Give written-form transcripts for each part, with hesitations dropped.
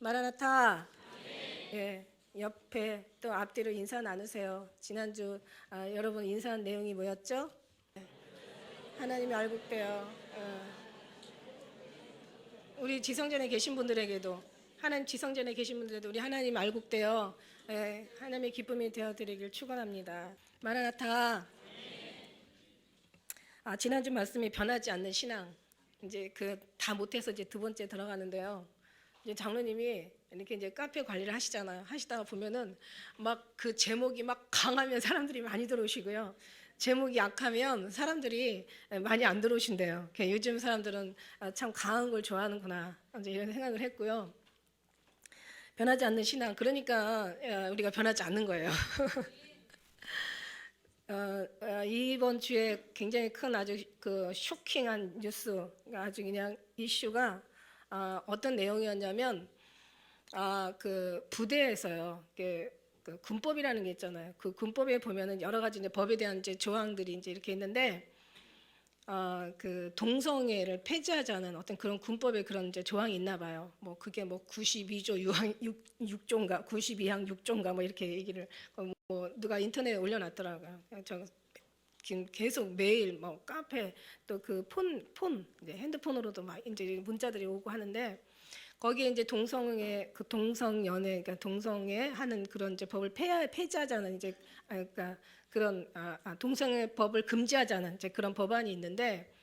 마라나타. 예, 옆에 또 앞뒤로 인사 나누세요. 지난주 여러분 인사한 내용이 뭐였죠? 하나님이 알곡되어 우리 지성전에 계신 분들에게도 하나님 지성전에 계신 분들에도 우리 하나님 알곡되어 하나님의 기쁨이 되어드리길 축원합니다. 마라나타. 지난주 말씀이 변하지 않는 신앙. 이제 그 다 못해서 이제 두 번째 들어가는데요. 이제 장로님이 이렇게 이제 카페 관리를 하시잖아요. 하시다가 보면은 막 그 제목이 막 강하면 사람들이 많이 들어오시고요. 제목이 약하면 사람들이 많이 안 들어오신대요. 요즘 사람들은 참 강한 걸 좋아하는구나 이제 이런 생각을 했고요. 변하지 않는 신앙. 그러니까 우리가 변하지 않는 거예요. 이번 주에 굉장히 큰 아주 그 쇼킹한 뉴스, 아주 그냥 이슈가 어떤 내용이었냐면 그 부대에서요. 그 군법이라는 게 있잖아요. 그 군법에 보면은 여러 가지 이제 법에 대한 이제 조항들이 이제 이렇게 있는데 그 동성애를 폐지하자는 어떤 그런 군법에 그런 이제 조항이 있나 봐요. 뭐 그게 뭐 92조 6조인가 92항 6조인가 뭐 이렇게 얘기를 뭐 누가 인터넷에 올려놨더라고요. 저 지금 계속 매일 뭐 카페 또 그 폰 핸드폰으로도 막 이제 문자들이 오고 하는데 거기에 이제 동성애 그 동성연애 그러니까 동성애 하는 그런 이제 법을 폐지하자는 이제 그러니까 그런 동성애 법을 금지하자는 이제 그런 법안이 있는데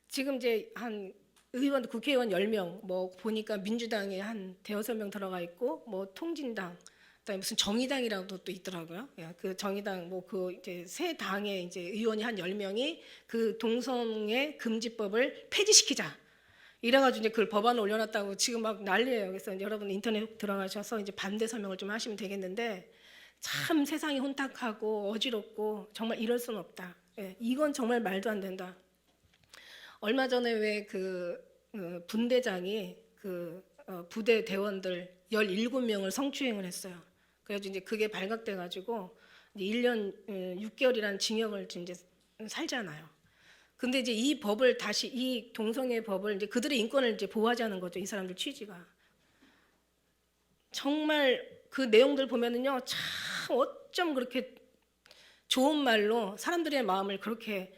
지금 이제 한 의원 국회의원 10명 뭐 보니까 민주당에 한 대여섯 명 들어가 있고 뭐 통진당 그다음에 무슨 정의당이라고도 또 있더라고요. 그 정의당 뭐 그 이제 세 당의 이제 의원이 한 10명이 그 동성애 금지법을 폐지시키자. 이래가지고 이제 그걸 법안을 올려놨다고 지금 막 난리예요. 그래서 여러분 인터넷 들어가셔서 이제 반대 설명을 좀 하시면 되겠는데 참 세상이 혼탁하고 어지럽고 정말 이럴 수는 없다. 이건 정말 말도 안 된다. 얼마 전에 왜 그 분대장이 그 부대 대원들 17명을 성추행을 했어요. 그래가지고 이제 그게 발각돼가지고 1년 6개월이라는 징역을 이제 살잖아요. 근데 이제 이 법을 다시 이 동성애 법을 이제 그들의 인권을 이제 보호하자는 거죠. 이 사람들 취지가. 정말 그 내용들 보면은요, 참 어쩜 그렇게 좋은 말로 사람들의 마음을 그렇게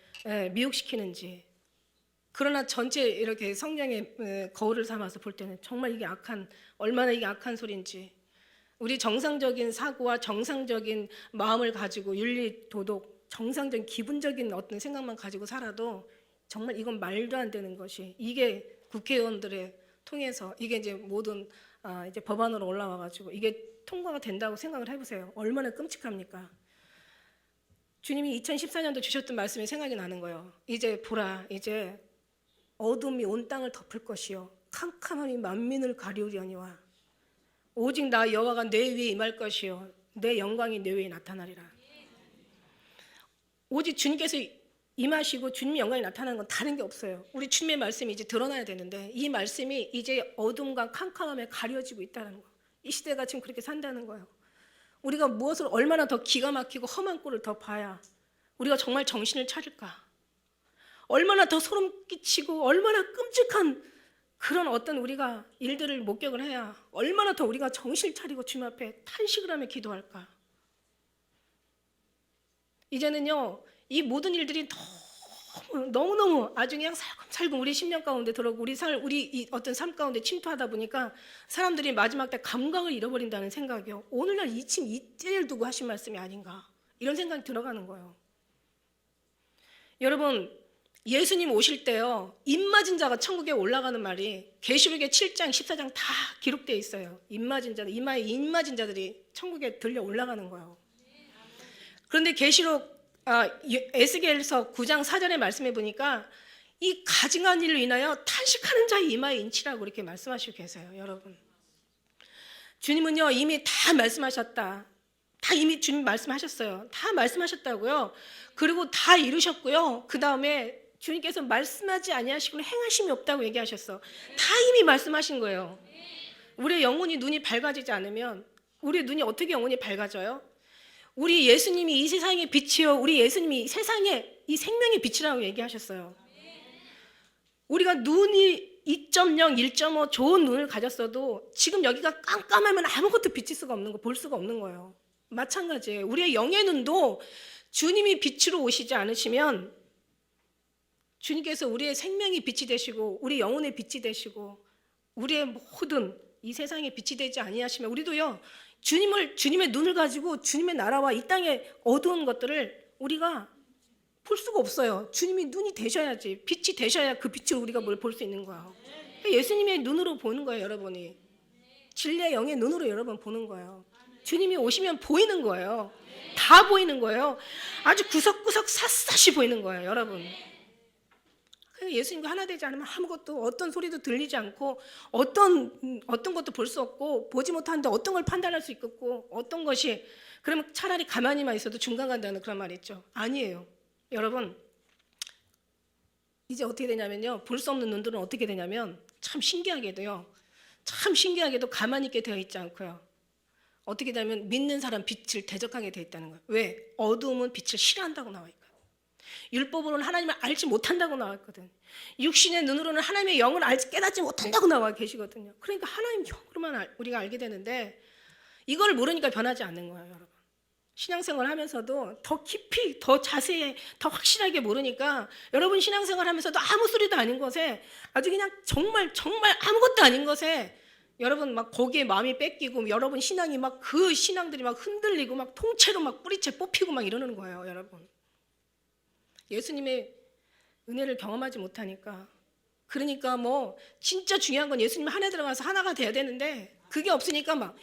미혹시키는지. 그러나 전체 이렇게 성령의 거울을 삼아서 볼 때는 정말 이게 얼마나 이게 악한 소리인지. 우리 정상적인 사고와 정상적인 마음을 가지고 윤리, 도덕, 정상적인 기본적인 어떤 생각만 가지고 살아도 정말 이건 말도 안 되는 것이 이게 국회의원들의 통해서 이게 이제 모든 이제 법안으로 올라와 가지고 이게 통과가 된다고 생각을 해보세요. 얼마나 끔찍합니까? 주님이 2014년도 주셨던 말씀이 생각이 나는 거예요. 이제 보라, 이제 어둠이 온 땅을 덮을 것이요 캄캄함이 만민을 가리우려니와 오직 나 여호와가 내 위에 임할 것이요 내 영광이 내 위에 나타나리라. 오직 주님께서 임하시고 주님의 영광이 나타나는 건 다른 게 없어요. 우리 주님의 말씀이 이제 드러나야 되는데 이 말씀이 이제 어둠과 캄캄함에 가려지고 있다는 거. 이 시대가 지금 그렇게 산다는 거예요. 우리가 무엇을 얼마나 더 기가 막히고 험한 꼴을 더 봐야 우리가 정말 정신을 차릴까? 얼마나 더 소름 끼치고 얼마나 끔찍한 그런 어떤 우리가 일들을 목격을 해야 얼마나 더 우리가 정신을 차리고 주님 앞에 탄식을 하며 기도할까? 이제는요 이 모든 일들이 너무너무 아주 그냥 살금 우리 심령 가운데 들어오고 우리 이 어떤 삶 가운데 침투하다 보니까 사람들이 마지막 때 감각을 잃어버린다는 생각이요. 오늘날 이때를 두고 하신 말씀이 아닌가 이런 생각이 들어가는 거예요. 여러분 예수님 오실 때요 입 맞은 자가 천국에 올라가는 말이 계시록의 7장 14장 다 기록되어 있어요. 입 맞은 자들 이마에 입 맞은 자들이 천국에 들려 올라가는 거예요. 그런데 계시록 에스겔서 9장 4절의 말씀해 보니까 이 가증한 일로 인하여 탄식하는 자의 이마에 인치라고 이렇게 말씀하시고 계세요. 여러분 주님은요 이미 다 말씀하셨다. 다 이미 주님 말씀하셨어요. 다 말씀하셨다고요. 그리고 다 이루셨고요. 그 다음에 주님께서 말씀하지 아니하시고 행하심이 없다고 얘기하셨어. 다 이미 말씀하신 거예요. 우리의 영혼이 눈이 밝아지지 않으면 우리의 눈이 어떻게 영혼이 밝아져요? 우리 예수님이 이 세상의 빛이요 우리 예수님이 이 세상의 이 생명의 빛이라고 얘기하셨어요. 우리가 눈이 2.0, 1.5 좋은 눈을 가졌어도 지금 여기가 깜깜하면 아무것도 비칠 수가 없는 거, 볼 수가 없는 거예요. 마찬가지예요. 우리의 영의 눈도 주님이 빛으로 오시지 않으시면, 주님께서 우리의 생명이 빛이 되시고 우리 영혼의 빛이 되시고 우리의 모든 이 세상에 빛이 되지 아니하시면, 우리도요 주님의 눈을 가지고 주님의 나라와 이 땅의 어두운 것들을 우리가 볼 수가 없어요. 주님이 눈이 되셔야지, 빛이 되셔야 그 빛으로 우리가 뭘 볼 수 있는 거예요. 예수님의 눈으로 보는 거예요. 여러분이 진리의 영의 눈으로 여러분 보는 거예요. 주님이 오시면 보이는 거예요. 다 보이는 거예요. 아주 구석구석 샅샅이 보이는 거예요. 여러분, 예수님과 하나 되지 않으면 아무것도, 어떤 소리도 들리지 않고 어떤 것도 볼 수 없고, 보지 못하는데 어떤 걸 판단할 수 있겠고, 어떤 것이, 그러면 차라리 가만히만 있어도 중간 간다는 그런 말이 있죠. 아니에요. 여러분, 이제 어떻게 되냐면요, 볼 수 없는 눈들은 어떻게 되냐면 참 신기하게도 가만히 있게 되어 있지 않고요, 어떻게 되냐면 믿는 사람 빛을 대적하게 되어 있다는 거예요. 왜? 어두움은 빛을 싫어한다고 나와 있거든요. 율법으로는 하나님을 알지 못한다고 나와 있거든요. 육신의 눈으로는 하나님의 영을 깨닫지 못한다고 나와 계시거든요. 그러니까 하나님 영으로만 우리가 알게 되는데, 이걸 모르니까 변하지 않는 거예요. 여러분, 신앙생활 하면서도 더 깊이, 더 자세히, 더 확실하게 모르니까, 여러분 신앙생활 하면서도 아무 소리도 아닌 것에, 아주 그냥 정말 아무것도 아닌 것에 여러분 막 거기에 마음이 뺏기고, 여러분 신앙이 막 그 신앙들이 막 흔들리고 막 통째로 막 뿌리채 뽑히고 막 이러는 거예요. 여러분, 예수님의 은혜를 경험하지 못하니까. 그러니까 뭐 진짜 중요한 건 예수님 하나 들어가서 하나가 돼야 되는데, 그게 없으니까 막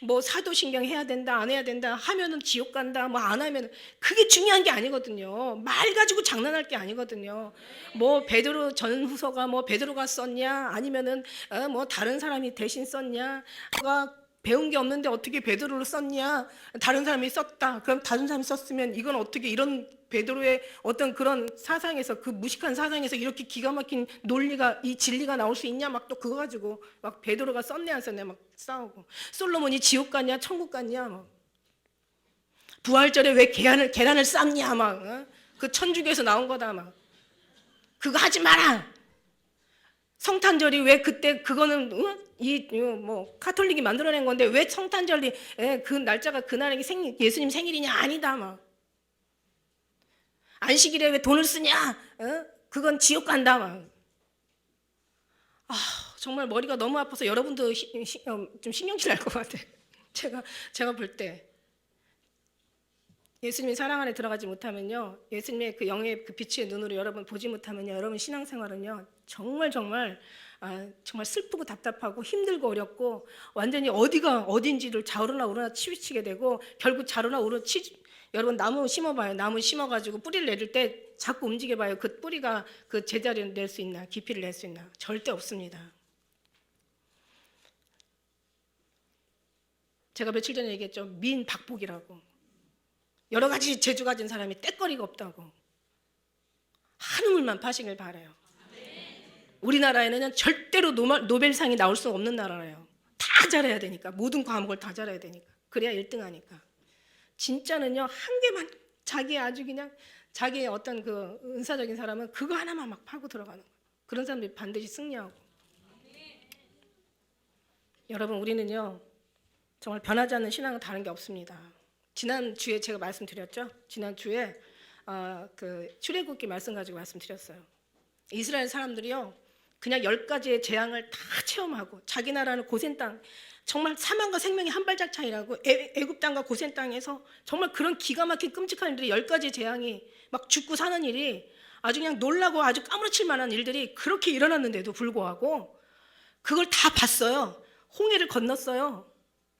뭐 사도신경 해야 된다, 안 해야 된다, 하면은 지옥 간다, 뭐 안 하면은, 그게 중요한 게 아니거든요. 말 가지고 장난할 게 아니거든요. 뭐 베드로 전후서가 뭐 베드로가 썼냐, 아니면은 뭐 다른 사람이 대신 썼냐, 누가 배운 게 없는데 어떻게 베드로를 썼냐, 다른 사람이 썼다, 그럼 다른 사람이 썼으면 이건 어떻게, 이런 베드로의 어떤 그런 사상에서, 그 무식한 사상에서 이렇게 기가 막힌 논리가, 이 진리가 나올 수 있냐, 막 또 그거 가지고 막 베드로가 썼네 안 썼네 막 싸우고, 솔로몬이 지옥 갔냐 천국 갔냐, 막 부활절에 왜 계란을 삶냐, 막 그 천주교에서 나온 거다, 막 그거 하지 마라. 성탄절이 왜 그때, 그거는 뭐 카톨릭이 만들어낸 건데 왜 성탄절이 그 날짜가 그날이 예수님 생일이냐, 아니다, 막 안식일에 왜 돈을 쓰냐, 그건 지옥 간다, 막. 정말 머리가 너무 아파서 여러분도 좀 신경질 날 것 같아. 제가 볼 때 예수님의 사랑 안에 들어가지 못하면요, 예수님의 그 영의 그 빛의 눈으로 여러분 보지 못하면요, 여러분 신앙생활은요 정말 슬프고 답답하고 힘들고 어렵고, 완전히 어디가 어딘지를 좌우로나 우로나 치우치게 되고, 결국 좌우로나 우로 여러분 나무 심어봐요. 나무 심어가지고 뿌리를 내릴 때 자꾸 움직여봐요. 그 뿌리가 그 제자리를 낼 수 있나, 깊이를 낼 수 있나? 절대 없습니다. 제가 며칠 전에 얘기했죠. 민박복이라고. 여러 가지 재주 가진 사람이 떼거리가 없다고. 한우물만 파시길 바라요. 우리나라에는 절대로 노벨상이 나올 수 없는 나라예요. 다 잘해야 되니까, 모든 과목을 다 잘해야 되니까, 그래야 1등 하니까. 진짜는요, 한 개만, 아주 그냥 자기의 어떤 그 은사적인 사람은 그거 하나만 막 파고 들어가는 거예요. 그런 사람들이 반드시 승리하고. 여러분, 우리는요 정말 변하지 않는 신앙은 다른 게 없습니다. 지난주에 제가 말씀드렸죠. 지난주에 그 출애굽기 말씀 가지고 말씀드렸어요. 이스라엘 사람들이요 그냥 10가지의 재앙을 다 체험하고, 자기 나라는 고센 땅, 정말 사망과 생명의 한 발짝 차이라고, 애굽 땅과 고센 땅에서 정말 그런 기가 막힌 끔찍한 일들이, 10가지 재앙이 막 죽고 사는 일이 아주 그냥 놀라고 아주 까무러칠 만한 일들이 그렇게 일어났는데도 불구하고 그걸 다 봤어요. 홍해를 건넜어요.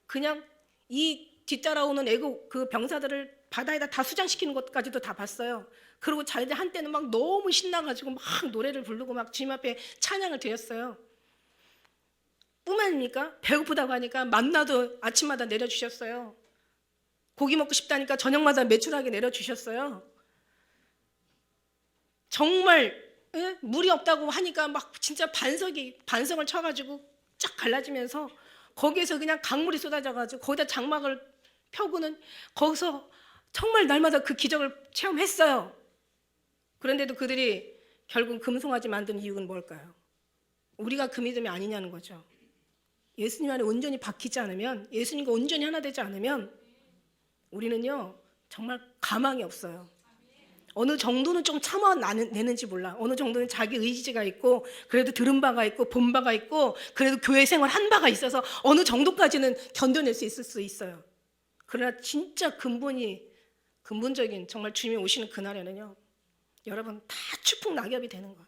그냥 이 뒤따라오는 애국 그 병사들을 바다에다 다 수장시키는 것까지도 다 봤어요. 그리고 자기들 한때는 막 너무 신나가지고 막 노래를 부르고 막 주님 앞에 찬양을 드렸어요. 뿐만 아닙니까? 배고프다고 하니까 만나도 아침마다 내려주셨어요. 고기 먹고 싶다니까 저녁마다 매출하게 내려주셨어요. 정말 물이 없다고 하니까 막 진짜 반성을 쳐가지고 쫙 갈라지면서, 거기에서 그냥 강물이 쏟아져가지고 거기다 장막을 펴고는, 거기서 정말 날마다 그 기적을 체험했어요. 그런데도 그들이 결국 금송아지 만든 이유는 뭘까요? 우리가 그 믿음이 아니냐는 거죠. 예수님 안에 온전히 박히지 않으면, 예수님과 온전히 하나 되지 않으면 우리는요 정말 가망이 없어요. 어느 정도는 좀 참아내는지 몰라. 어느 정도는 자기 의지가 있고 그래도 들은 바가 있고 본 바가 있고 그래도 교회 생활 한 바가 있어서 어느 정도까지는 견뎌낼 수 있을 수 있어요. 그러나 진짜 근본적인 정말 주님이 오시는 그날에는요 여러분 다 추풍낙엽이 되는 거예요.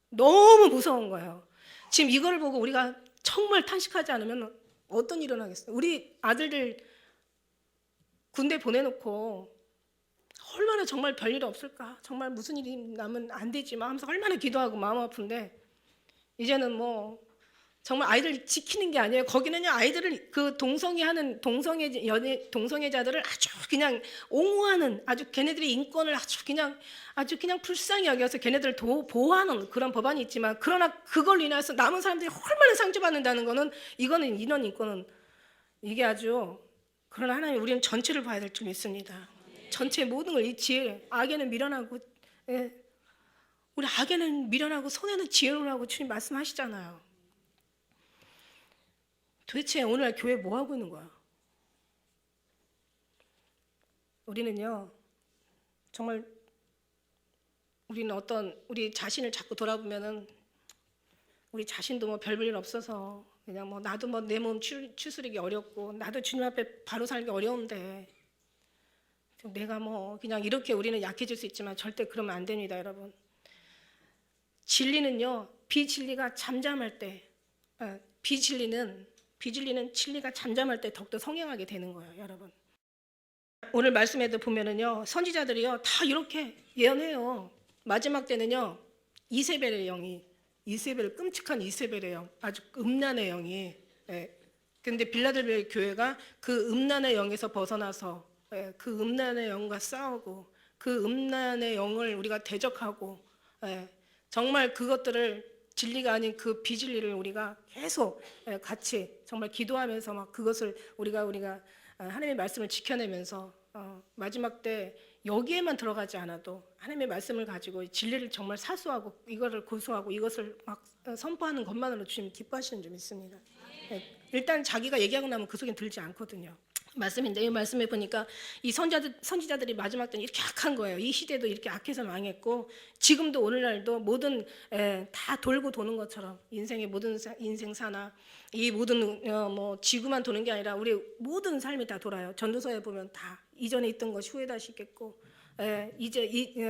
너무 무서운 거예요. 지금 이거를 보고 우리가 정말 탄식하지 않으면 어떤 일이 일어나겠어요? 우리 아들들 군대 보내놓고 얼마나 정말 별일 없을까? 정말 무슨 일이 나면 안 되지만 하면서 얼마나 기도하고 마음 아픈데 이제는 뭐 정말 아이들 지키는 게 아니에요. 거기는요 아이들을 그 동성애자들을 아주 그냥 옹호하는, 아주 걔네들의 인권을 아주 그냥 불쌍히 여겨서 걔네들을 보호하는 그런 법안이 있지만, 그러나 그걸 인해서 남은 사람들이 얼마나 상처받는다는 거는, 이거는 인원 인권은 이게 아주, 그러나 하나님 우리는 전체를 봐야 될 줄 믿습니다. 전체 모든 걸, 이 지혜, 악에는 미련하고, 우리 악에는 미련하고 손에는 지혜로라고 주님 말씀하시잖아요. 도대체 오늘날 교회 뭐 하고 있는 거야? 우리는요 정말 우리는 우리 자신을 자꾸 돌아보면은 우리 자신도 뭐 별 일 없어서 그냥 뭐 나도 뭐 내 몸 추스르기 어렵고 나도 주님 앞에 바로 살기 어려운데 내가 뭐 그냥 이렇게 우리는 약해질 수 있지만 절대 그러면 안 됩니다, 여러분. 진리는요 비진리가 잠잠할 때, 비진리는 진리가 잠잠할 때 더욱더 성행하게 되는 거예요, 여러분. 오늘 말씀에도 보면은요 선지자들이요 다 이렇게 예언해요. 마지막 때는요 이세벨의 영이, 끔찍한 이세벨의 영, 아주 음란의 영이, 근데 빌라델비아 교회가 그 음란의 영에서 벗어나서 그 음란의 영과 싸우고 그 음란의 영을 우리가 대적하고, 정말 그것들을 진리가 아닌 그 비진리를 우리가 계속 같이 정말 기도하면서 막 그것을 우리가 하나님의 말씀을 지켜내면서 마지막 때 여기에만 들어가지 않아도 하나님의 말씀을 가지고 진리를 정말 사수하고 이거를 고수하고 이것을 막 선포하는 것만으로 주님 기뻐하시는 줄 믿습니다. 일단 자기가 얘기하고 나면 그 속엔 들지 않거든요. 말씀인데 이 말씀에 보니까 이 선지자들이 마지막 때는 이렇게 악한 거예요. 이 시대도 이렇게 악해서 망했고 지금도 오늘날도 모든 다 돌고 도는 것처럼 인생의 모든 인생사나 이 모든 뭐 지구만 도는 게 아니라 우리 모든 삶이 다 돌아요. 전도서에 보면 다 이전에 있던 것이 후에 다시 있겠고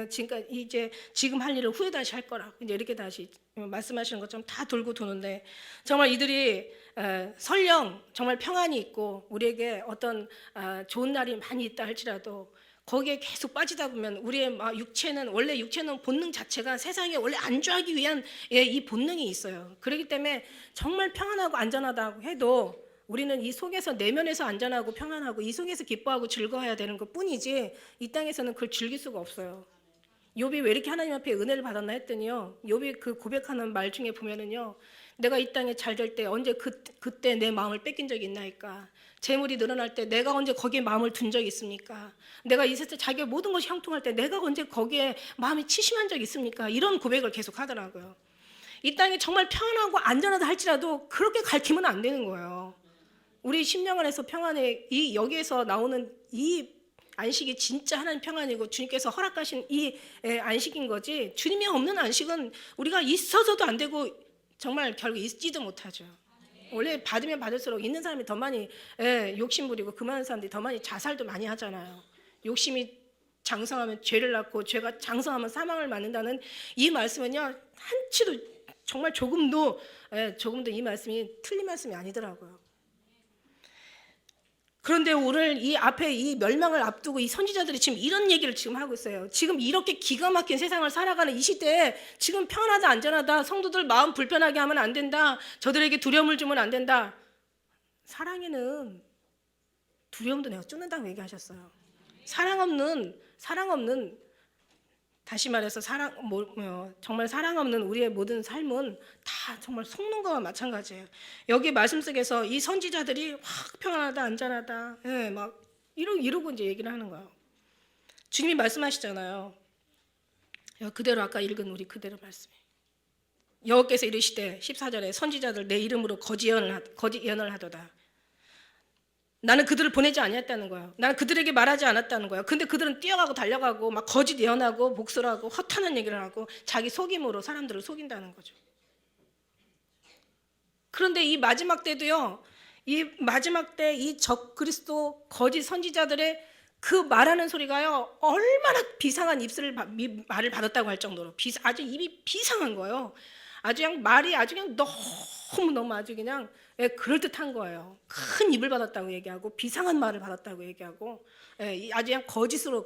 지금까지 지금 할 일을 후에 다시 할 거라 이제 이렇게 다시 말씀하시는 것처럼 다 돌고 도는데, 정말 이들이 설령 정말 평안이 있고 우리에게 어떤 좋은 날이 많이 있다 할지라도 거기에 계속 빠지다 보면 우리의 원래 육체는 본능 자체가 세상에 원래 안주하기 위한 이 본능이 있어요. 그렇기 때문에 정말 평안하고 안전하다고 해도 우리는 이 속에서 내면에서 안전하고 평안하고 이 속에서 기뻐하고 즐거워야 되는 것 뿐이지 이 땅에서는 그걸 즐길 수가 없어요. 욥이 왜 이렇게 하나님 앞에 은혜를 받았나 했더니요, 욥이 그 고백하는 말 중에 보면은요, 내가 이 땅에 잘 될 때 언제 그때 내 마음을 뺏긴 적이 있나이까? 재물이 늘어날 때 내가 언제 거기에 마음을 둔 적이 있습니까? 내가 이 세상 자기의 모든 것이 형통할 때 내가 언제 거기에 마음이 치심한 적이 있습니까? 이런 고백을 계속 하더라고요. 이 땅이 정말 평안하고 안전하다 할지라도 그렇게 가르치면 안 되는 거예요. 우리 심령 안에서 평안에 여기에서 나오는 이 안식이 진짜 하나님 평안이고 주님께서 허락하신 이 안식인 거지, 주님이 없는 안식은 우리가 있어서도 안 되고 정말 결국 있지도 못하죠. 원래 받으면 받을수록 있는 사람이 더 많이 욕심 부리고 그 많은 사람들이 더 많이 자살도 많이 하잖아요. 욕심이 장성하면 죄를 낳고 죄가 장성하면 사망을 맞는다는 이 말씀은요 한치도 정말 조금도 이 말씀이 틀린 말씀이 아니더라고요. 그런데 오늘 이 앞에 이 멸망을 앞두고 이 선지자들이 지금 이런 얘기를 지금 하고 있어요. 지금 이렇게 기가 막힌 세상을 살아가는 이 시대에 지금 평안하다 안전하다, 성도들 마음 불편하게 하면 안 된다, 저들에게 두려움을 주면 안 된다. 사랑에는 두려움도 내가 쫓는다고 얘기하셨어요. 사랑 없는 다시 말해서 정말 사랑 없는 우리의 모든 삶은 다 정말 속는 거와 마찬가지예요. 여기 말씀 속에서 이 선지자들이 확 평안하다 안전하다 막 이러고 이제 얘기를 하는 거예요. 주님이 말씀하시잖아요. 그대로 아까 읽은 우리 그대로 말씀해. 여호와께서 이르시되 14절에 선지자들 내 이름으로 거짓 예언을 하도다. 나는 그들을 보내지 아니했다는 거예요. 나는 그들에게 말하지 않았다는 거예요. 근데 그들은 뛰어가고 달려가고 막 거짓 예언하고 복수하고 허탄한 얘기를 하고 자기 속임으로 사람들을 속인다는 거죠. 그런데 이 마지막 때도요, 이 마지막 때 이 적그리스도 거짓 선지자들의 그 말하는 소리가요, 얼마나 비상한 말을 받았다고 할 정도로 아주 입이 비상한 거예요. 아주 그냥 말이 아주 그냥 너무 아주 그냥 그럴듯한 거예요. 큰 입을 받았다고 얘기하고 비상한 말을 받았다고 얘기하고 아주 그냥 거짓으로.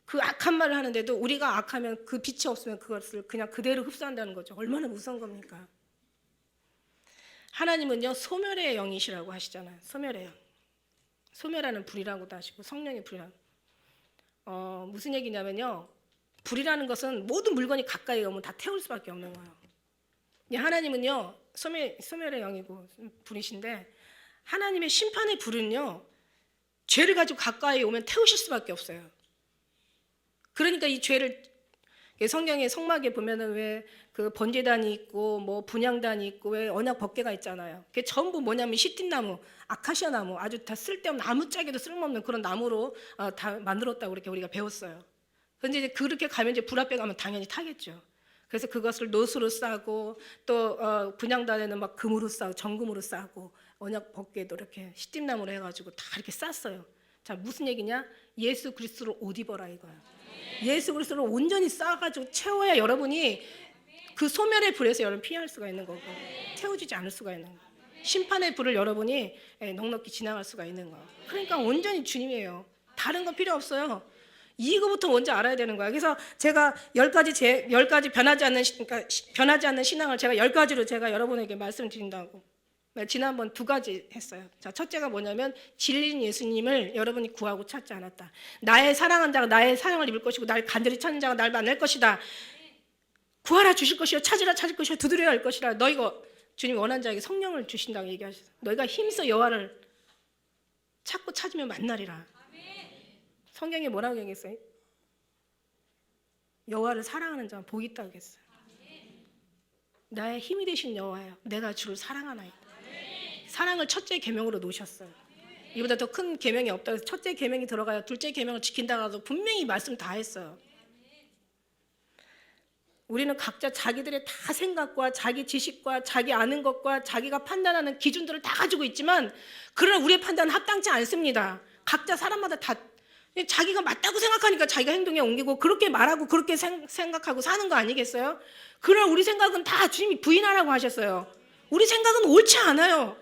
그 악한 말을 하는데도 우리가 악하면 그 빛이 없으면 그것을 그냥 그대로 흡수한다는 거죠. 얼마나 무서운 겁니까? 하나님은요, 소멸의 영이시라고 하시잖아요. 소멸의 영. 소멸하는 불이라고도 하시고 성령의 불이라고. 무슨 얘기냐면요, 불이라는 것은 모든 물건이 가까이 오면 다 태울 수밖에 없는 거예요. 하나님은요, 소멸의 영이고 불이신데, 하나님의 심판의 불은요, 죄를 가지고 가까이 오면 태우실 수밖에 없어요. 그러니까 이 죄를, 성경의 성막에 보면은 왜 그 번제단이 있고 뭐 분향단이 있고 왜 언약 법궤가 있잖아요. 그게 전부 뭐냐면 시띠나무, 아카시아 나무, 아주 다 쓸데없는 아무짝에도 쓸모없는 그런 나무로 다 만들었다고 그렇게 우리가 배웠어요. 그런데 이제 그렇게 가면 이제 불 앞에 가면 당연히 타겠죠. 그래서 그것을 노수로 싸고 또 분향단에는 막 금으로 싸고 정금으로 싸고 언약 법궤도 이렇게 시띠나무로 해가지고 다 이렇게 쌌어요. 자, 무슨 얘기냐? 예수 그리스도로 옷 입어라 이거예요. 예수 그리스도를 온전히 쌓아가지고 채워야 여러분이 그 소멸의 불에서 여러분 피할 수가 있는 거고 태워지지 않을 수가 있는 거예요. 심판의 불을 여러분이 넉넉히 지나갈 수가 있는 거예요. 그러니까 온전히 주님이에요. 다른 거 필요 없어요. 이거부터 먼저 알아야 되는 거야. 그래서 제가 10가지 변하지 않는 신앙을 제가 10가지로 제가 여러분에게 말씀드린다고. 지난번 2가지 했어요. 자, 첫째가 뭐냐면 진리인 예수님을 여러분이 구하고 찾지 않았다. 나의 사랑한 자가 나의 사랑을 입을 것이고 날 간절히 찾는 자가 날 만날 것이다. 구하라 주실 것이요 찾으라 찾을 것이요 두드려야 할 것이라. 너희가 주님 원하는 자에게 성령을 주신다고 얘기하셨어요. 너희가 힘써 여호와를 찾고 찾으면 만나리라. 성경에 뭐라고 얘기했어요? 여호와를 사랑하는 자는 복이 있다고 했어요. 나의 힘이 되신 여호와여, 내가 주를 사랑하나이다. 사랑을 첫째 계명으로 놓으셨어요. 이보다 더 큰 계명이 없다고 해서 첫째 계명이 들어가야 둘째 계명을 지킨다고 해도 분명히 말씀 다 했어요. 우리는 각자 자기들의 다 생각과 자기 지식과 자기 아는 것과 자기가 판단하는 기준들을 다 가지고 있지만 그러나 우리의 판단은 합당치 않습니다. 각자 사람마다 다 자기가 맞다고 생각하니까 자기가 행동에 옮기고 그렇게 말하고 그렇게 생각하고 사는 거 아니겠어요? 그러나 우리 생각은 다 주님이 부인하라고 하셨어요. 우리 생각은 옳지 않아요.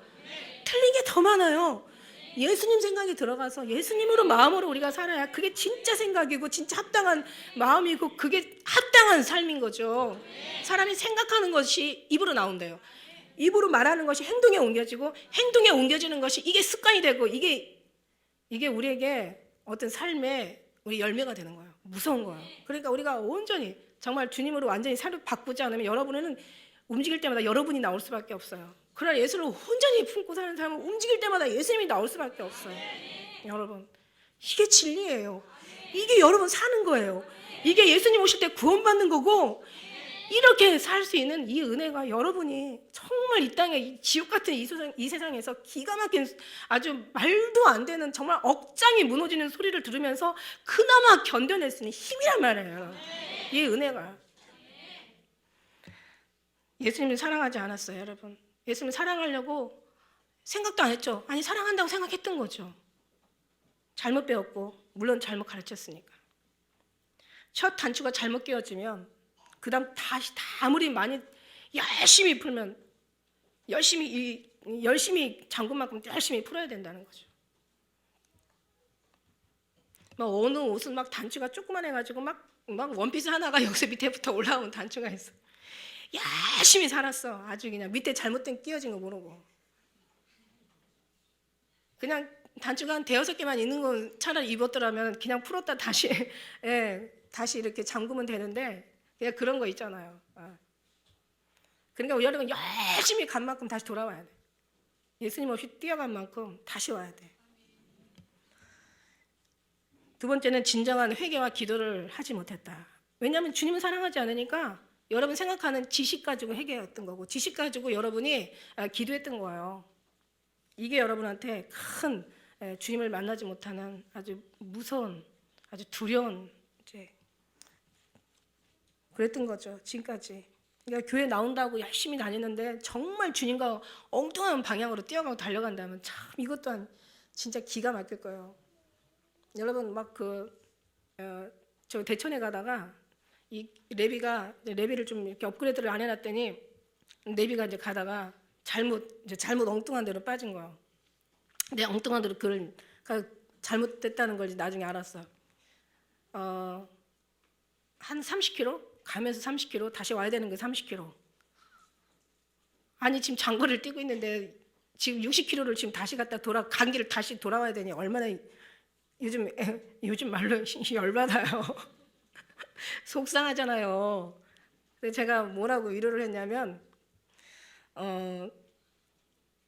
틀린 게 더 많아요. 예수님 생각이 들어가서 예수님으로 마음으로 우리가 살아야 그게 진짜 생각이고 진짜 합당한 마음이고 그게 합당한 삶인 거죠. 사람이 생각하는 것이 입으로 나온대요. 입으로 말하는 것이 행동에 옮겨지고 행동에 옮겨지는 것이 이게 습관이 되고 이게 우리에게 어떤 삶의 우리 열매가 되는 거예요. 무서운 거예요. 그러니까 우리가 온전히 정말 주님으로 완전히 살을 바꾸지 않으면 여러분은 움직일 때마다 여러분이 나올 수밖에 없어요. 그러나 예수를 온전히 품고 사는 사람은 움직일 때마다 예수님이 나올 수밖에 없어요. 여러분, 이게 진리예요. 이게 여러분 사는 거예요. 이게 예수님 오실 때 구원받는 거고 이렇게 살 수 있는 이 은혜가 여러분이 정말 이 땅에 이 지옥 같은 이 세상에서 기가 막힌 아주 말도 안 되는 정말 억장이 무너지는 소리를 들으면서 그나마 견뎌낼 수 있는 힘이란 말이에요. 이 은혜가. 예수님을 사랑하지 않았어요, 여러분. 예수님을 사랑하려고 생각도 안 했죠. 아니, 사랑한다고 생각했던 거죠. 잘못 배웠고 물론 잘못 가르쳤으니까. 첫 단추가 잘못 끼워지면 그 다음 다시 아무리 많이 열심히 풀면 열심히 잠근만큼 열심히 풀어야 된다는 거죠. 막 어느 옷은 막 단추가 조그만 해가지고 막 원피스 하나가 여기서 밑에부터 올라오는 단추가 있어. 열심히 살았어. 아주 그냥 밑에 잘못된 끼워진 거 모르고. 그냥 단추가 한 5개만 있는 건 차라리 입었더라면 그냥 풀었다 다시 다시 이렇게 잠그면 되는데 그냥 그런 거 있잖아요. 그러니까 여러분 열심히 간 만큼 다시 돌아와야 돼. 예수님 없이 뛰어간 만큼 다시 와야 돼. 두 번째는 진정한 회개와 기도를 하지 못했다. 왜냐하면 주님을 사랑하지 않으니까 여러분 생각하는 지식 가지고 회개했던 거고 지식 가지고 여러분이 기도했던 거예요. 이게 여러분한테 큰 주님을 만나지 못하는 아주 무서운 아주 두려운 이제 그랬던 거죠. 지금까지. 그러니까 교회 나온다고 열심히 다니는데 정말 주님과 엉뚱한 방향으로 뛰어가고 달려간다면 참 이것 또한 진짜 기가 막힐 거예요. 여러분 막 저 대천에 가다가 이 레비를 좀 이렇게 업그레이드를 안 해놨더니 레비가 이제 가다가 잘못 엉뚱한 데로 빠진 거예요. 근데 엉뚱한 데로 그걸 잘못됐다는 걸 나중에 알았어. 한 30km 가면서 30km 다시 와야 되는 게 30km. 아니 지금 장거리를 뛰고 있는데 지금 60km를 지금 다시 갔다 간 길을 다시 돌아와야 되니 얼마나 요즘 말로 열받아요. 속상하잖아요. 근데 제가 뭐라고 위로를 했냐면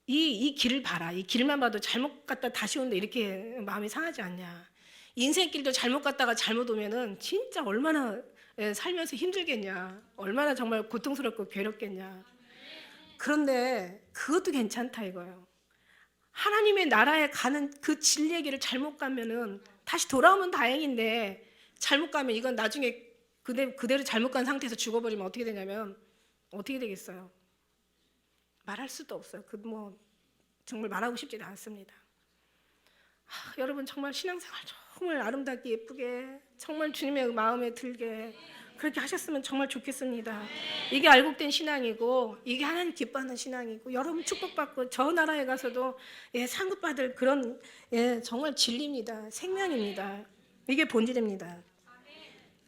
이 길을 봐라. 이 길만 봐도 잘못 갔다 다시 온다 이렇게 마음이 상하지 않냐. 인생길도 잘못 갔다가 잘못 오면은 진짜 얼마나 살면서 힘들겠냐. 얼마나 정말 고통스럽고 괴롭겠냐. 그런데 그것도 괜찮다 이거예요. 하나님의 나라에 가는 그 진리의 길을 잘못 가면은 다시 돌아오면 다행인데 잘못 가면 이건 나중에 그대로 잘못 간 상태에서 죽어버리면 어떻게 되냐면 어떻게 되겠어요? 말할 수도 없어요. 정말 말하고 싶지 않습니다. 여러분 정말 신앙생활 정말 아름답게 예쁘게 정말 주님의 마음에 들게 그렇게 하셨으면 정말 좋겠습니다. 이게 알곡된 신앙이고 이게 하나님 기뻐하는 신앙이고 여러분 축복받고 저 나라에 가서도 상급받을 그런 정말 진리입니다. 생명입니다. 이게 본질입니다.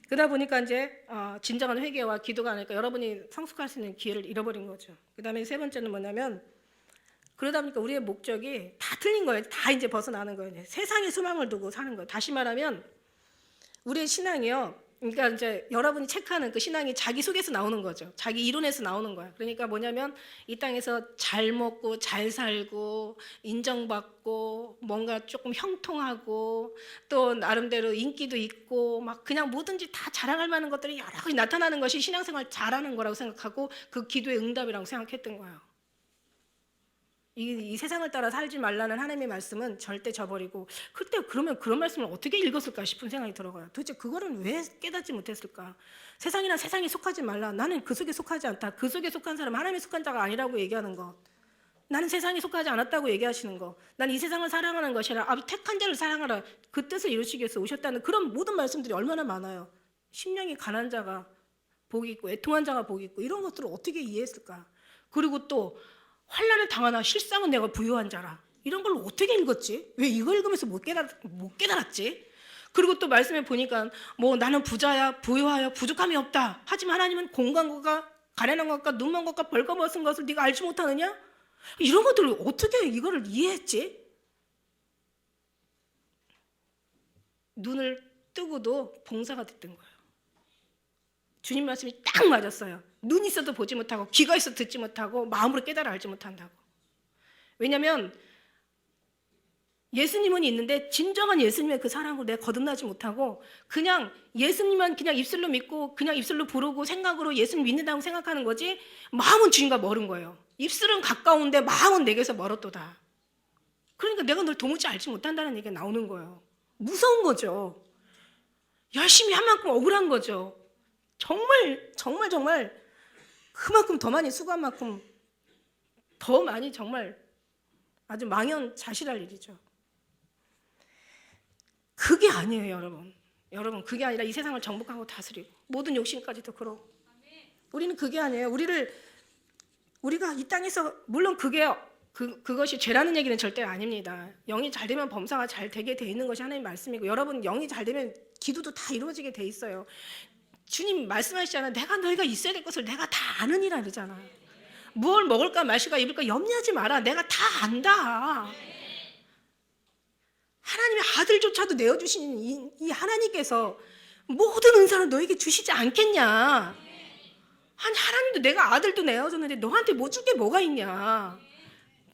그러다 보니까 이제 진정한 회개와 기도가 아닐까 여러분이 성숙할 수 있는 기회를 잃어버린 거죠. 그 다음에 세 번째는 뭐냐면 그러다 보니까 우리의 목적이 다 틀린 거예요. 다 이제 벗어나는 거예요. 세상에 소망을 두고 사는 거예요. 다시 말하면 우리의 신앙이요. 그러니까 이제 여러분이 체크하는 그 신앙이 자기 속에서 나오는 거죠. 자기 이론에서 나오는 거야. 그러니까 뭐냐면 이 땅에서 잘 먹고 잘 살고 인정받고 뭔가 조금 형통하고 또 나름대로 인기도 있고 막 그냥 뭐든지 다 자랑할 만한 것들이 여러 가지 나타나는 것이 신앙생활 잘하는 거라고 생각하고 그 기도의 응답이라고 생각했던 거예요. 이 세상을 따라 살지 말라는 하나님의 말씀은 절대 저버리고 그때 그러면 그런 말씀을 어떻게 읽었을까 싶은 생각이 들어요. 도대체 그거는 왜 깨닫지 못했을까? 세상이나 세상에 속하지 말라. 나는 그 속에 속하지 않다. 그 속에 속한 사람은 하나님에 속한 자가 아니라고 얘기하는 것. 나는 세상에 속하지 않았다고 얘기하시는 것. 난 이 세상을 사랑하는 것이라 택한 자를 사랑하라. 그 뜻을 이루시기 위해서 오셨다는 그런 모든 말씀들이 얼마나 많아요. 심령이 가난한 자가 복이 있고 애통한 자가 복이 있고 이런 것들을 어떻게 이해했을까? 그리고 또 환난을 당하나 실상은 내가 부유한 자라. 이런 걸 어떻게 읽었지? 왜 이거 읽으면서 못 깨달았지? 그리고 또 말씀에 보니까 뭐 나는 부자야, 부유하여 부족함이 없다. 하지만 하나님은 공고한 것과 가난한 것과 눈먼 것과 벌거벗은 것을 네가 알지 못하느냐? 이런 것들을 어떻게 이거를 이해했지? 눈을 뜨고도 봉사가 됐던 거예요. 주님 말씀이 딱 맞았어요. 눈이 있어도 보지 못하고 귀가 있어도 듣지 못하고 마음으로 깨달아 알지 못한다고. 왜냐하면 예수님은 있는데 진정한 예수님의 그 사랑으로 내가 거듭나지 못하고 그냥 예수님만 그냥 입술로 믿고 그냥 입술로 부르고 생각으로 예수님 믿는다고 생각하는 거지 마음은 주님과 멀은 거예요. 입술은 가까운데 마음은 내게서 멀었도다. 그러니까 내가 널 도무지 알지 못한다는 얘기가 나오는 거예요. 무서운 거죠. 열심히 한 만큼 억울한 거죠. 정말 그만큼 더 많이 수고한 만큼 더 많이 정말 아주 망연자실할 일이죠. 그게 아니에요, 여러분. 여러분 그게 아니라 이 세상을 정복하고 다스리고 모든 욕심까지도 그러고 우리는 그게 아니에요. 우리가 이 땅에서 물론 그것이 죄라는 얘기는 절대 아닙니다. 영이 잘 되면 범사가 잘 되게 돼 있는 것이 하나님의 말씀이고 여러분 영이 잘 되면 기도도 다 이루어지게 돼 있어요. 주님 말씀하시잖아요. 내가 너희가 있어야 될 것을 내가 다 아느니라 그러잖아요. 무엇을 먹을까 마실까 입을까 염려하지 마라. 내가 다 안다. 하나님의 아들조차도 내어주신 이 하나님께서 모든 은사를 너에게 주시지 않겠냐. 아니 하나님도 내가 아들도 내어줬는데 너한테 못 줄 게 뭐가 있냐.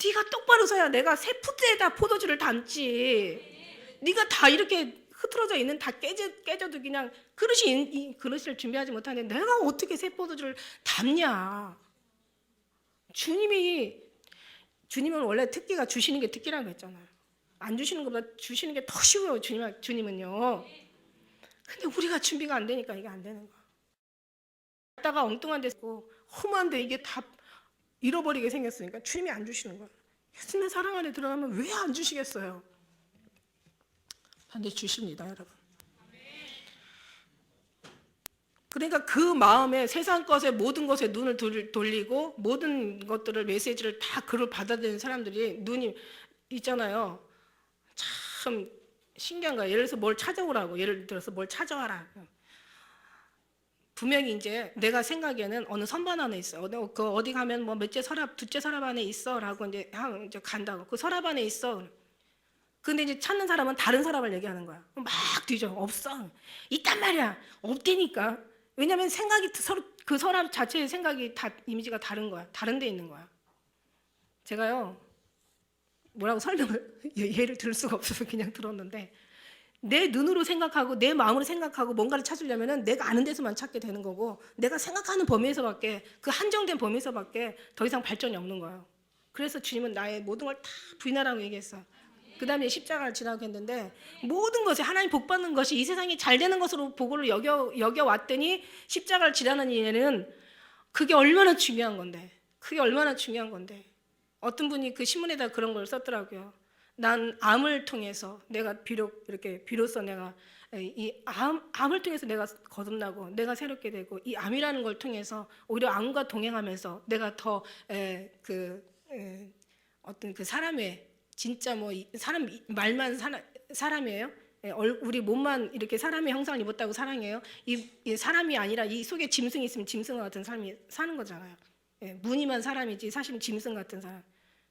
네가 똑바로 서야 내가 새 푸드에다 포도주를 담지. 네가 다 이렇게 흐트러져 있는 다 깨져도 그냥 이 그릇을 준비하지 못하는데 내가 어떻게 새 포도주를 담냐. 주님은 원래 특기가 주시는 게 특기라고 했잖아요. 안 주시는 것보다 주시는 게 더 쉬워요. 주님은요. 근데 우리가 준비가 안 되니까 이게 안 되는 거야. 다가 엉뚱한 데고 험한데 이게 다 잃어버리게 생겼으니까 주님이 안 주시는 거야. 예수님의 사랑 안에 들어가면 왜 안 주시겠어요? 반드시 주십니다, 여러분. 그러니까 그 마음에 세상 것에 모든 것에 눈을 돌리고 모든 것들을 메시지를 다 그걸 받아들이는 사람들이 눈이 있잖아요. 참 신기한 거예요. 예를 들어서 뭘 찾아오라고. 예를 들어서 뭘 찾아와라. 분명히 이제 내가 생각에는 어느 선반 안에 있어. 그 어디 가면 뭐 몇째 서랍, 두째 서랍 안에 있어라고 이제 간다고. 그 서랍 안에 있어. 근데 이제 찾는 사람은 다른 서랍을 얘기하는 거야. 막 뒤져. 없어. 있단 말이야. 없다니까. 왜냐면 생각이 서로 그 서랍 자체의 생각이 다 이미지가 다른 거야. 다른 데 있는 거야. 제가요. 뭐라고 설명을 예를 들 수가 없어서 그냥 들었는데 내 눈으로 생각하고 내 마음으로 생각하고 뭔가를 찾으려면은 내가 아는 데서만 찾게 되는 거고 내가 생각하는 범위에서밖에 그 한정된 범위에서밖에 더 이상 발전이 없는 거예요. 그래서 주님은 나의 모든 걸 다 부인하라고 얘기했어요. 그 다음에 십자가를 지라고 했는데 모든 것이 하나님 복 받는 것이 이 세상이 잘 되는 것으로 보고를 여겨왔더니 십자가를 지라는 일은 그게 얼마나 중요한 건데 그게 얼마나 중요한 건데 어떤 분이 그 신문에다 그런 걸 썼더라고요. 난 암을 통해서 내가 비로소 내가 이 암을 통해서 내가 거듭나고 내가 새롭게 되고 이 암이라는 걸 통해서 오히려 암과 동행하면서 내가 더 어떤 그 사람의 진짜 뭐 사람 말만 사람이에요. 우리 몸만 이렇게 사람의 형상을 입었다고 사랑해요. 이 사람이 아니라 이 속에 짐승이 있으면 짐승과 같은 삶이 사는 거잖아요. 무늬만 사람이지 사실은 짐승 같은 사람.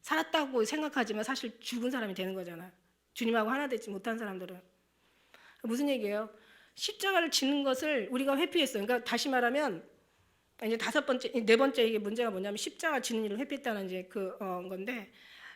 살았다고 생각하지만 사실 죽은 사람이 되는 거잖아요. 주님하고 하나 되지 못한 사람들은. 무슨 얘기예요? 십자가를 지는 것을 우리가 회피했어요. 그러니까 다시 말하면 이제 네 번째 이게 문제가 뭐냐면 십자가 지는 일을 회피했다는 이제 건데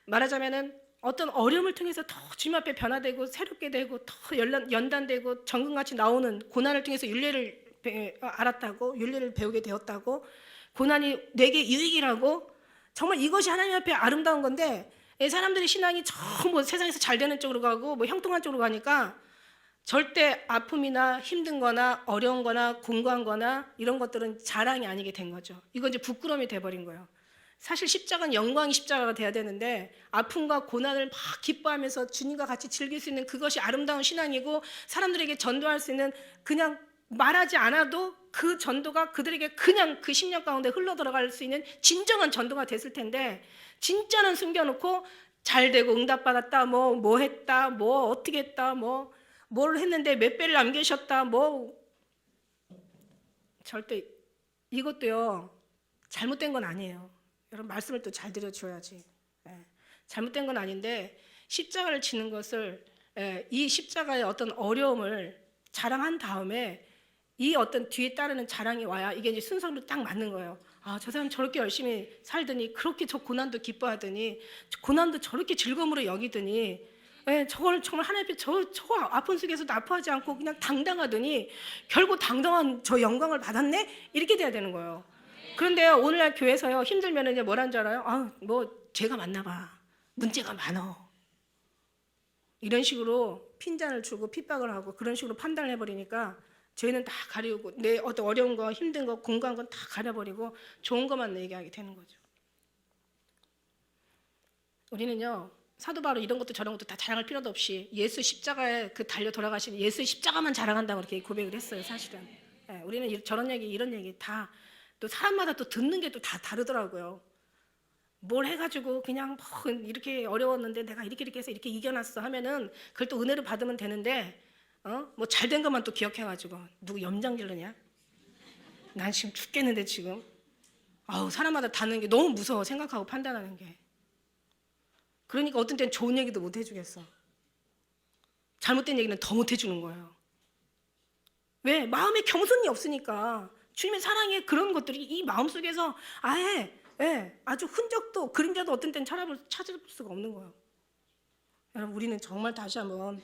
말하자면은 어떤 어려움을 통해서 더 주님 앞에 변화되고 새롭게 되고 더 연단되고 정금같이 나오는 고난을 통해서 윤례를 알았다고 윤례를 배우게 되었다고 고난이 내게 유익이라고 정말 이것이 하나님 앞에 아름다운 건데 사람들이 신앙이 전부 세상에서 잘 되는 쪽으로 가고 뭐 형통한 쪽으로 가니까 절대 아픔이나 힘든 거나 어려운 거나 공고한 거나 이런 것들은 자랑이 아니게 된 거죠. 이건 이제 부끄러움이 돼버린 거예요. 사실 십자가는 영광의 십자가가 돼야 되는데 아픔과 고난을 막 기뻐하면서 주님과 같이 즐길 수 있는 그것이 아름다운 신앙이고 사람들에게 전도할 수 있는 그냥 말하지 않아도 그 전도가 그들에게 그냥 그 심령 가운데 흘러 들어갈 수 있는 진정한 전도가 됐을 텐데 진짜는 숨겨놓고 잘 되고 응답받았다 뭐 했다 뭐 어떻게 했다 뭐 뭘 했는데 몇 배를 남기셨다 뭐 절대 이것도요 잘못된 건 아니에요. 여러분 말씀을 또 잘 들어줘야지. 잘못된 건 아닌데 십자가를 지는 것을 이 십자가의 어떤 어려움을 자랑한 다음에 이 어떤 뒤에 따르는 자랑이 와야 이게 이제 순서로 딱 맞는 거예요. 아, 저 사람 저렇게 열심히 살더니 그렇게 저 고난도 기뻐하더니 고난도 저렇게 즐거움으로 여기더니 저걸 정말 하나님 앞에 저 아픈 속에서도 아파하지 않고 그냥 당당하더니 결국 당당한 저 영광을 받았네? 이렇게 돼야 되는 거예요. 그런데 오늘날 교회에서요 힘들면 이제 뭐라는 줄 알아요? 아, 뭐 죄가 많나 봐. 문제가 많어. 이런 식으로 핀잔을 주고 핍박을 하고 그런 식으로 판단을 해버리니까 죄는 다 가리우고 내 어떤 어려운 거 힘든 거 공고한 건 다 가려버리고 좋은 것만 얘기하게 되는 거죠. 우리는요 사도 바울 이런 것도 저런 것도 다 자랑할 필요도 없이 예수 십자가에 그 달려 돌아가신 예수 십자가만 자랑한다고 이렇게 고백을 했어요. 사실은 우리는 저런 얘기 이런 얘기 다 또 사람마다 또 듣는 게 또 다 다르더라고요. 뭘 해가지고 그냥 뭐 이렇게 어려웠는데 내가 이렇게 해서 이렇게 이겨놨어 하면은 그걸 또 은혜로 받으면 되는데 뭐 잘된 것만 또 기억해가지고 누구 염장 질르냐? 난 지금 죽겠는데 지금 사람마다 다른 게 너무 무서워 생각하고 판단하는 게. 그러니까 어떤 때는 좋은 얘기도 못 해주겠어. 잘못된 얘기는 더 못 해주는 거예요. 왜? 마음에 겸손이 없으니까. 주님의 사랑의 그런 것들이 이 마음속에서 아주 흔적도 그림자도 어떤 때는 찾을 수가 없는 거예요. 여러분 우리는 정말 다시 한번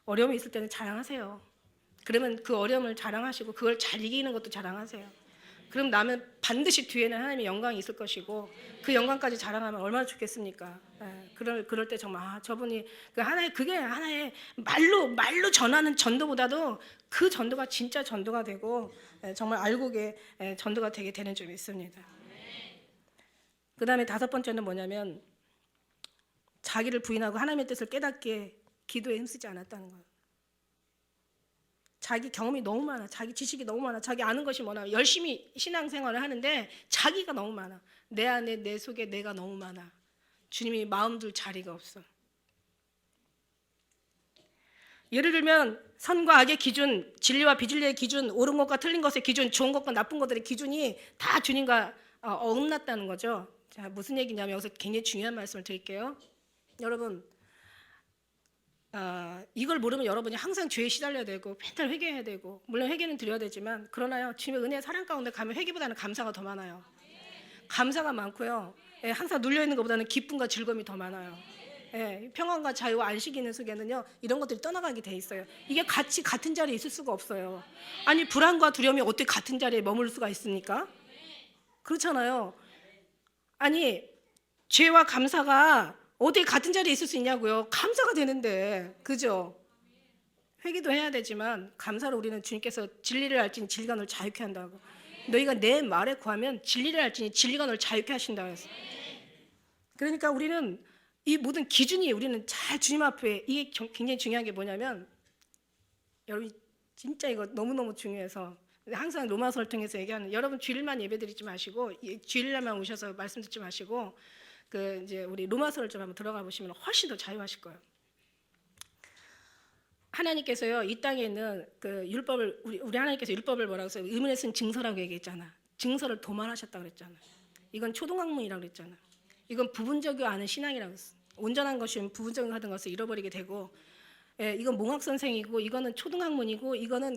어려움이 있을 때는 자랑하세요. 그러면 그 어려움을 자랑하시고 그걸 잘 이기는 것도 자랑하세요. 그럼 나면 반드시 뒤에는 하나님의 영광이 있을 것이고 그 영광까지 자랑하면 얼마나 좋겠습니까? 예, 그럴 때 정말 저분이 그게 하나의 말로 전하는 전도보다도 그 전도가 진짜 전도가 되고 정말 알곡의 전도가 되게 되는 점이 있습니다. 그 다음에 5번째는 뭐냐면 자기를 부인하고 하나님의 뜻을 깨닫게 기도에 힘쓰지 않았다는 거예요. 자기 경험이 너무 많아, 자기 지식이 너무 많아, 자기 아는 것이 많아, 열심히 신앙생활을 하는데 자기가 너무 많아. 내 안에 내 속에 내가 너무 많아. 주님이 마음 둘 자리가 없어. 예를 들면 선과 악의 기준, 진리와 비진리의 기준, 옳은 것과 틀린 것의 기준, 좋은 것과 나쁜 것들의 기준이 다 주님과 어긋났다는 거죠. 자, 무슨 얘기냐면 여기서 굉장히 중요한 말씀을 드릴게요. 여러분, 이걸 모르면 여러분이 항상 죄에 시달려야 되고 맨날 회개해야 되고, 물론 회개는 드려야 되지만 그러나요, 주님의 은혜의 사랑 가운데 가면 회개보다는 감사가 더 많아요. 감사가 많고요, 항상 눌려있는 것보다는 기쁨과 즐거움이 더 많아요. 평안과 자유와 안식이 있는 속에는요 이런 것들이 떠나가게 돼 있어요. 이게 같은 자리에 있을 수가 없어요. 아니 불안과 두려움이 어떻게 같은 자리에 머물 수가 있습니까? 그렇잖아요. 아니 죄와 감사가 어디 같은 자리에 있을 수 있냐고요. 감사가 되는데, 그죠? 회개도 해야 되지만 감사로 우리는 주님께서 진리를 알지니 진리가 너를 자유케 한다고. 너희가 내 말에 구하면 진리를 알지니 진리가 너를 자유케 하신다고 했어요. 그러니까 우리는 이 모든 기준이 우리는 잘 주님 앞에, 이게 굉장히 중요한 게 뭐냐면, 여러분 진짜 이거 너무너무 중요해서 항상 로마서를 통해서 얘기하는, 여러분 주일만 예배드리지 마시고 주일날만 오셔서 말씀 듣지 마시고 이제 우리 로마서를 좀 한번 들어가 보시면 훨씬 더 자유하실 거예요. 하나님께서요 이 땅에 있는 그 율법을 우리 하나님께서 율법을 뭐라고 써요? 의문에 쓴 증서라고 얘기했잖아. 증서를 도말하셨다 그랬잖아. 이건 초등학문이라고 그랬잖아. 이건 부분적이고 아는 신앙이라고 했어. 온전한 것이면 부분적인 하던 것을 잃어버리게 되고, 이건 몽학 선생이고 이거는 초등학문이고 이거는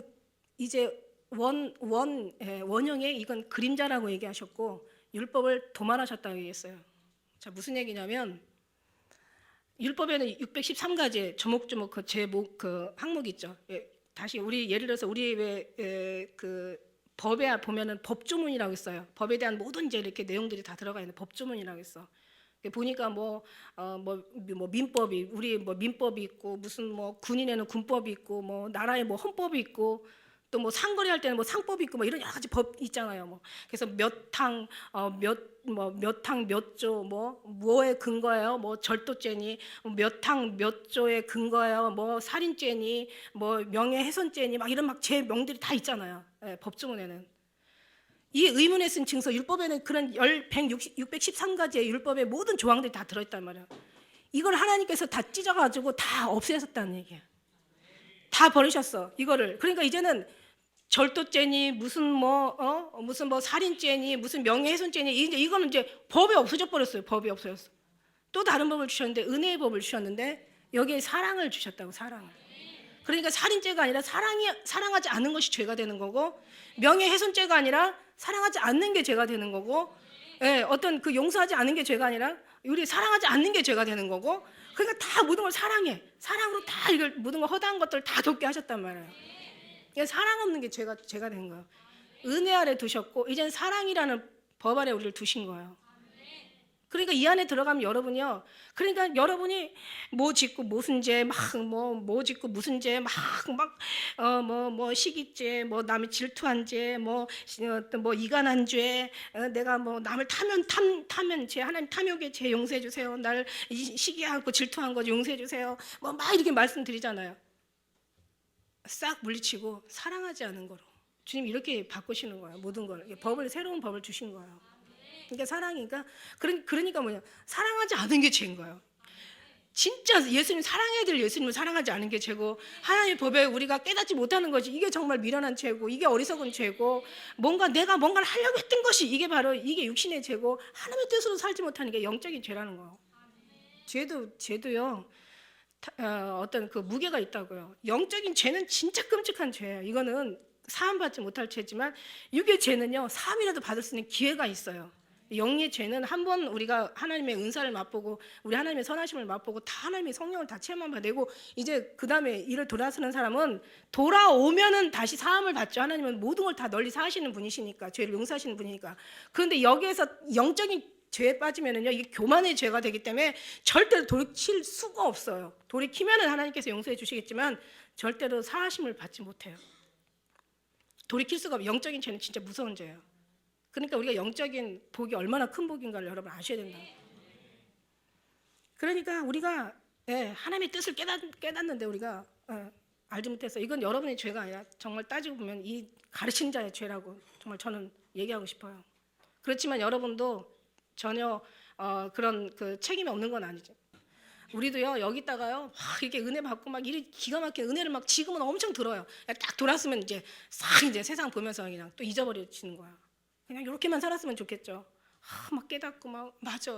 이제 원형의 이건 그림자라고 얘기하셨고 율법을 도말하셨다고 얘기했어요. 자, 무슨 얘기냐면 율법에는 613가지 조목조목 그 항목이 있죠. 다시 우리 예를 들어서 우리 그 법에 보면은 법조문이라고 있어요. 법에 대한 모든 이제 이렇게 내용들이 다 들어가 있는 법조문이라고 있어. 보니까 뭐 민법이 우리 뭐 민법이 있고 무슨 뭐 군인에는 군법이 있고 뭐 나라에 뭐 헌법이 있고 또 뭐 상거래할 때는 뭐 상법이 있고 뭐 이런 여러 가지 법 있잖아요. 뭐 그래서 몇 탕 몇 조 뭐 뭐에 근거예요? 뭐 절도죄니 몇 탕 몇 조에 근거예요? 뭐 살인죄니 뭐 명예훼손죄니 막 이런 막 제명들이 다 있잖아요. 법조문에는. 이 의문에 쓴 증서 율법에는 그런 613가지의 율법의 모든 조항들이 다 들어있단 말이에요. 이걸 하나님께서 다 찢어가지고 다 없애셨다는 얘기예요. 다 버리셨어 이거를. 그러니까 이제는 절도죄니 무슨 무슨 뭐 살인죄니 무슨 명예훼손죄니 이제 이거는 이제 법이 없어져 버렸어요. 법이 없어졌어. 또 다른 법을 주셨는데 은혜의 법을 주셨는데 여기에 사랑을 주셨다고. 사랑을. 그러니까 살인죄가 아니라 사랑하지 않는 것이 죄가 되는 거고, 명예훼손죄가 아니라 사랑하지 않는 게 죄가 되는 거고, 어떤 그 용서하지 않는 게 죄가 아니라 우리 사랑하지 않는 게 죄가 되는 거고, 그러니까 다 모든 걸 사랑해. 사랑으로 다 이걸 모든 걸 허다한 것들을 다 돕게 하셨단 말이에요. 그러니까 사랑 없는 게 죄가 되는 거예요. 은혜 아래 두셨고 이제는 사랑이라는 법 아래 우리를 두신 거예요. 그러니까 이 안에 들어가면 여러분이요. 그러니까 여러분이 뭐 짓고 무슨 죄 막 뭐 짓고 무슨 죄 막 뭐 시기죄 뭐 남의 질투한 죄 뭐 이간한 죄 내가 뭐 남을 타면 죄 하나님 탐욕의 죄 용서해 주세요. 날 시기한 거 질투한 거 용서해 주세요. 뭐 막 이렇게 말씀드리잖아요. 싹 물리치고 사랑하지 않은 거로 주님 이렇게 바꾸시는 거예요. 모든 걸 새로운 법을 주신 거예요. 그러니까 사랑이니까 그러니까 뭐냐, 사랑하지 않은 게 죄인 거예요. 진짜 예수님 사랑해야 될 예수님을 사랑하지 않은 게 죄고, 하나님의 법에 우리가 깨닫지 못하는 것이 이게 정말 미련한 죄고, 이게 어리석은 죄고, 내가 뭔가를 하려고 했던 것이 이게 바로 이게 육신의 죄고, 하나님의 뜻으로 살지 못하는 게 영적인 죄라는 거예요. 죄도요 어떤 그 무게가 있다고요. 영적인 죄는 진짜 끔찍한 죄예요. 이거는 사함받지 못할 죄지만 육의 죄는요 사함이라도 받을 수 있는 기회가 있어요. 영의 죄는 한 번 우리가 하나님의 은사를 맛보고 우리 하나님의 선하심을 맛보고 다 하나님의 성령을 다 체험만 되고 이제 그 다음에 이를 돌아서는 사람은 돌아오면은 다시 사함을 받죠. 하나님은 모든 걸 다 널리 사하시는 분이시니까, 죄를 용서하시는 분이니까. 그런데 여기에서 영적인 죄에 빠지면은요, 이게 교만의 죄가 되기 때문에 절대로 돌이킬 수가 없어요. 돌이키면은 하나님께서 용서해 주시겠지만 절대로 사하심을 받지 못해요. 돌이킬 수가 없어요. 영적인 죄는 진짜 무서운 죄예요. 그러니까 우리가 영적인 복이 얼마나 큰 복인가를 여러분 아셔야 된다. 그러니까 우리가 하나님의 뜻을 깨닫는데 우리가 알지 못해서, 이건 여러분의 죄가 아니라 정말 따지고 보면 이 가르친 자의 죄라고 정말 저는 얘기하고 싶어요. 그렇지만 여러분도 전혀 그런 그 책임이 없는 건 아니죠. 우리도요, 여기다가요 막 이렇게 은혜 받고 막 이리 기가 막힌 은혜를 막 지금은 엄청 들어요. 딱 돌았으면 이제 싹 이제 세상 보면서 그냥 또 잊어버리는 거야. 그냥 이렇게만 살았으면 좋겠죠. 막 깨닫고 막 맞아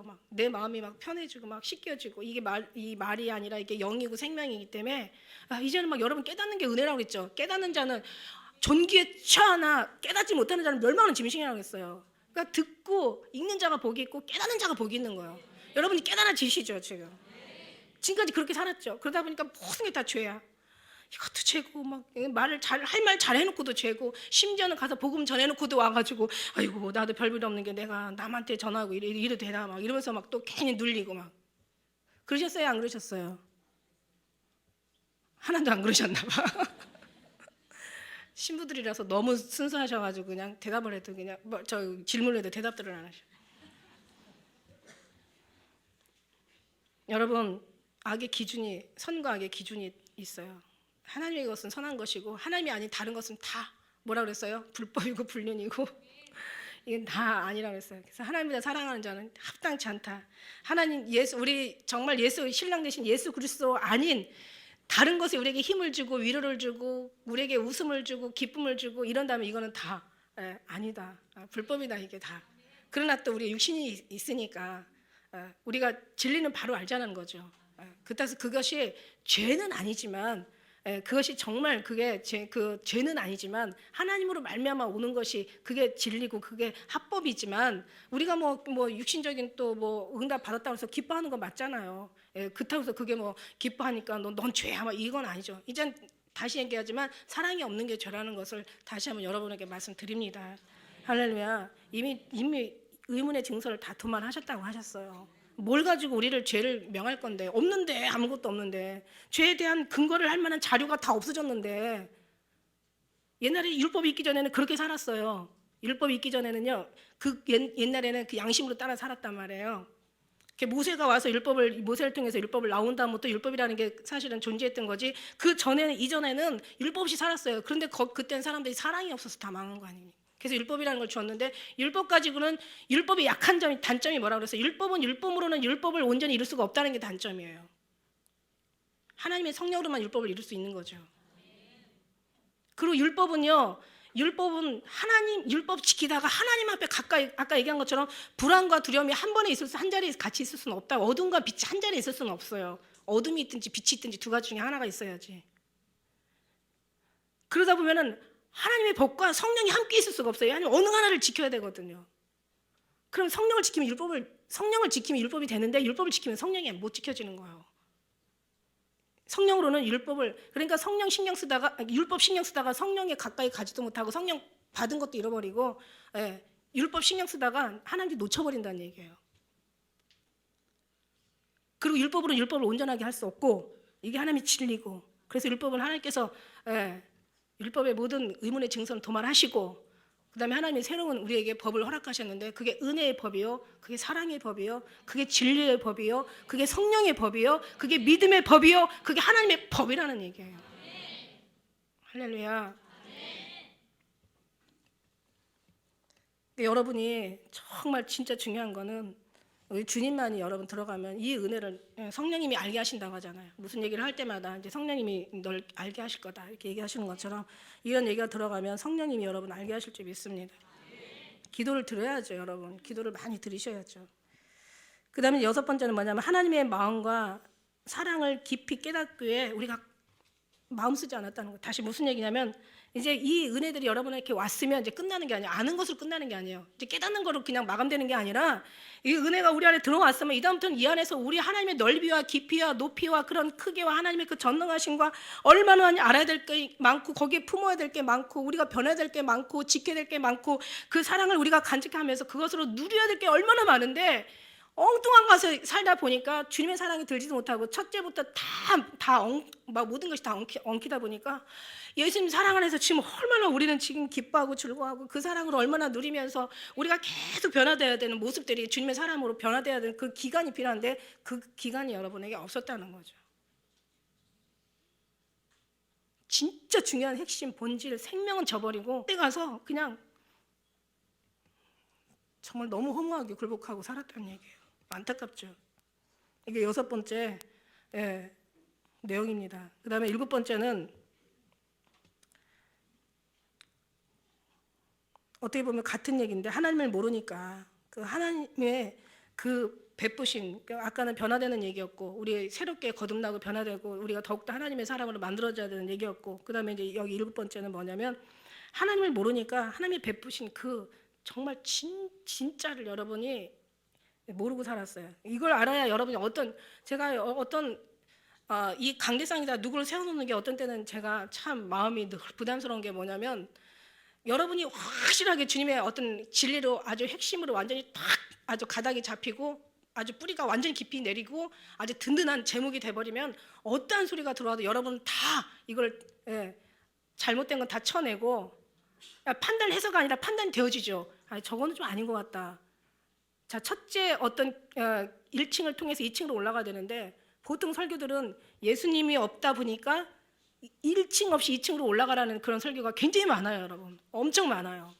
막 내 마음이 막 편해지고 막 씻겨지고, 이게 이 말이 아니라 이게 영이고 생명이기 때문에 이제는 막 여러분 깨닫는 게 은혜라고 그랬죠. 깨닫는 자는 존귀에 처하나 깨닫지 못하는 자는 멸망하는 짐승이라고 했어요. 그러니까 듣고 읽는 자가 복이 있고 깨닫는 자가 복이 있는 거예요. 여러분이 깨달아지시죠 지금. 지금까지 그렇게 살았죠. 그러다 보니까 모든 게 다 죄야. 이것도 죄고 막 말을 할 말 잘 해놓고도 죄고, 심지어는 가서 복음 전해놓고도 와가지고 아이고 나도 별일 없는 게 내가 남한테 전하고 이래도 되나 막 이러면서 막 또 괜히 눌리고 막. 그러셨어요 안 그러셨어요? 하나도 안 그러셨나 봐. 신부들이라서 너무 순수하셔가지고 그냥 대답을 해도 그냥 저 질문을 해도 대답들을 안 하셔. 여러분, 악의 기준이, 선과 악의 기준이 있어요. 하나님의 것은 선한 것이고 하나님이 아닌 다른 것은 다 뭐라 그랬어요? 불법이고 불륜이고 이건 다 아니라고 했어요. 그래서 하나님보다 사랑하는 자는 합당치 않다. 하나님 예수, 우리 정말 예수 신랑 되신 예수 그리스도 아닌 다른 것에 우리에게 힘을 주고 위로를 주고 우리에게 웃음을 주고 기쁨을 주고 이런다면 이거는 다 아니다. 불법이다 이게 다. 그러나 또 우리 육신이 있으니까 우리가 진리는 바로 알자는 거죠. 그래서 그것이 죄는 아니지만, 그것이 정말 그게 죄는 아니지만 하나님으로 말미암아 오는 것이 그게 진리고 그게 합법이지만, 우리가 뭐 육신적인 또 뭐 응답 받았다고 해서 기뻐하는 거 맞잖아요. 그렇다고 해서 그게 뭐 기뻐하니까 넌 죄야 막 이건 아니죠. 이젠 다시 얘기하지만 사랑이 없는 게 죄라는 것을 다시 한번 여러분에게 말씀드립니다. 할렐루야. 이미 의문의 증서를 다 도말하셨다고 하셨어요. 뭘 가지고 우리를 죄를 명할 건데, 없는데, 아무것도 없는데, 죄에 대한 근거를 할 만한 자료가 다 없어졌는데. 옛날에 율법이 있기 전에는 그렇게 살았어요. 율법이 있기 전에는요, 옛날에는 그 양심으로 따라 살았단 말이에요. 모세가 와서 모세를 통해서 율법을 나온 다음부터 율법이라는 게 사실은 존재했던 거지, 그 전에는, 이전에는 율법 없이 살았어요. 그런데 그때는 사람들이 사랑이 없어서 다 망한 거 아닙니까? 그래서 율법이라는 걸 주었는데, 율법 가지고는 단점이 뭐라고 그랬어요? 율법으로는 율법을 온전히 이룰 수가 없다는 게 단점이에요. 하나님의 성령으로만 율법을 이룰 수 있는 거죠. 그리고 율법은 율법 지키다가 하나님 앞에 가까이, 아까 얘기한 것처럼 불안과 두려움이 한 자리에 같이 있을 수는 없다. 어둠과 빛이 한 자리에 있을 수는 없어요. 어둠이 있든지 빛이 있든지 두 가지 중에 하나가 있어야지. 그러다 보면은 하나님의 법과 성령이 함께 있을 수가 없어요. 아니면 어느 하나를 지켜야 되거든요. 그럼 성령을 지키면 율법이 되는데, 율법을 지키면 성령이 못 지켜지는 거예요. 성령으로는 그러니까 율법 신경 쓰다가 성령에 가까이 가지도 못하고 성령 받은 것도 잃어버리고, 율법 신경 쓰다가 하나님이 놓쳐버린다는 얘기예요. 그리고 율법으로는 율법을 온전하게 할 수 없고, 이게 하나님의 진리고, 그래서 율법은 하나님께서 율법의 모든 의문의 증서를 도말하시고, 그 다음에 하나님이 새로운 우리에게 법을 허락하셨는데, 그게 은혜의 법이요, 그게 사랑의 법이요, 그게 진리의 법이요, 그게 성령의 법이요, 그게 믿음의 법이요, 그게 하나님의 법이라는 얘기예요. 할렐루야. 여러분이 정말 진짜 중요한 거는, 우리 주님만이 여러분 들어가면 이 은혜를 성령님이 알게 하신다고 하잖아요. 무슨 얘기를 할 때마다 이제 성령님이 널 알게 하실 거다 이렇게 얘기하시는 것처럼, 이런 얘기가 들어가면 성령님이 여러분 알게 하실 줄 믿습니다. 기도를 드려야죠. 여러분 기도를 많이 드리셔야죠. 그 다음에 6번째는 뭐냐면, 하나님의 마음과 사랑을 깊이 깨닫기 위해 우리가 마음 쓰지 않았다는 거. 다시 무슨 얘기냐면, 이제 이 은혜들이 여러분에게 왔으면 이제 끝나는 게 아니에요. 아는 것으로 끝나는 게 아니에요. 이제 깨닫는 거로 그냥 마감되는 게 아니라 이 은혜가 우리 안에 들어왔으면 이다음부터는 이 안에서 우리 하나님의 넓이와 깊이와 높이와 그런 크기와 하나님의 그 전능하심과 얼마나 알아야 될 게 많고 거기에 품어야 될 게 많고 우리가 변해야 될 게 많고 지켜야 될 게 많고 그 사랑을 우리가 간직하면서 그것으로 누려야 될 게 얼마나 많은데 엉뚱한 것에 살다 보니까 주님의 사랑이 들지도 못하고 첫째부터 막 모든 것이 다 엉키다 보니까 예수님 사랑 안에서 지금 얼마나 우리는 지금 기뻐하고 즐거워하고 그 사랑을 얼마나 누리면서 우리가 계속 변화되어야 되는 모습들이 주님의 사랑으로 변화되어야 되는 그 기간이 필요한데 그 기간이 여러분에게 없었다는 거죠. 진짜 중요한 핵심, 본질, 생명은 저버리고 그때 가서 그냥 정말 너무 허무하게 굴복하고 살았다는 얘기예요. 안타깝죠. 이게 6번째 내용입니다. 그 다음에 7번째는 어떻게 보면 같은 얘기인데 하나님을 모르니까 그 하나님의 그 베푸신, 아까는 변화되는 얘기였고 우리 새롭게 거듭나고 변화되고 우리가 더욱더 하나님의 사람으로 만들어져야 되는 얘기였고 그 다음에 이제 여기 7번째는 뭐냐면 하나님을 모르니까 하나님이 베푸신 그 정말 진짜를 여러분이 모르고 살았어요. 이걸 알아야 여러분이 제가 이 강대상에다 누구를 세워놓는 게 어떤 때는 제가 참 마음이 늘 부담스러운 게 뭐냐면 여러분이 확실하게 주님의 어떤 진리로 아주 핵심으로 완전히 딱 아주 가닥이 잡히고 아주 뿌리가 완전히 깊이 내리고 아주 든든한 제목이 돼버리면 어떠한 소리가 들어와도 여러분은 다 이걸 잘못된 건 다 쳐내고 판단 해서가 아니라 판단이 되어지죠. 저거는 좀 아닌 것 같다. 자, 첫째 어떤 1층을 통해서 2층으로 올라가야 되는데 보통 설교들은 예수님이 없다 보니까 1층 없이 2층으로 올라가라는 그런 설교가 굉장히 많아요, 여러분. 엄청 많아요.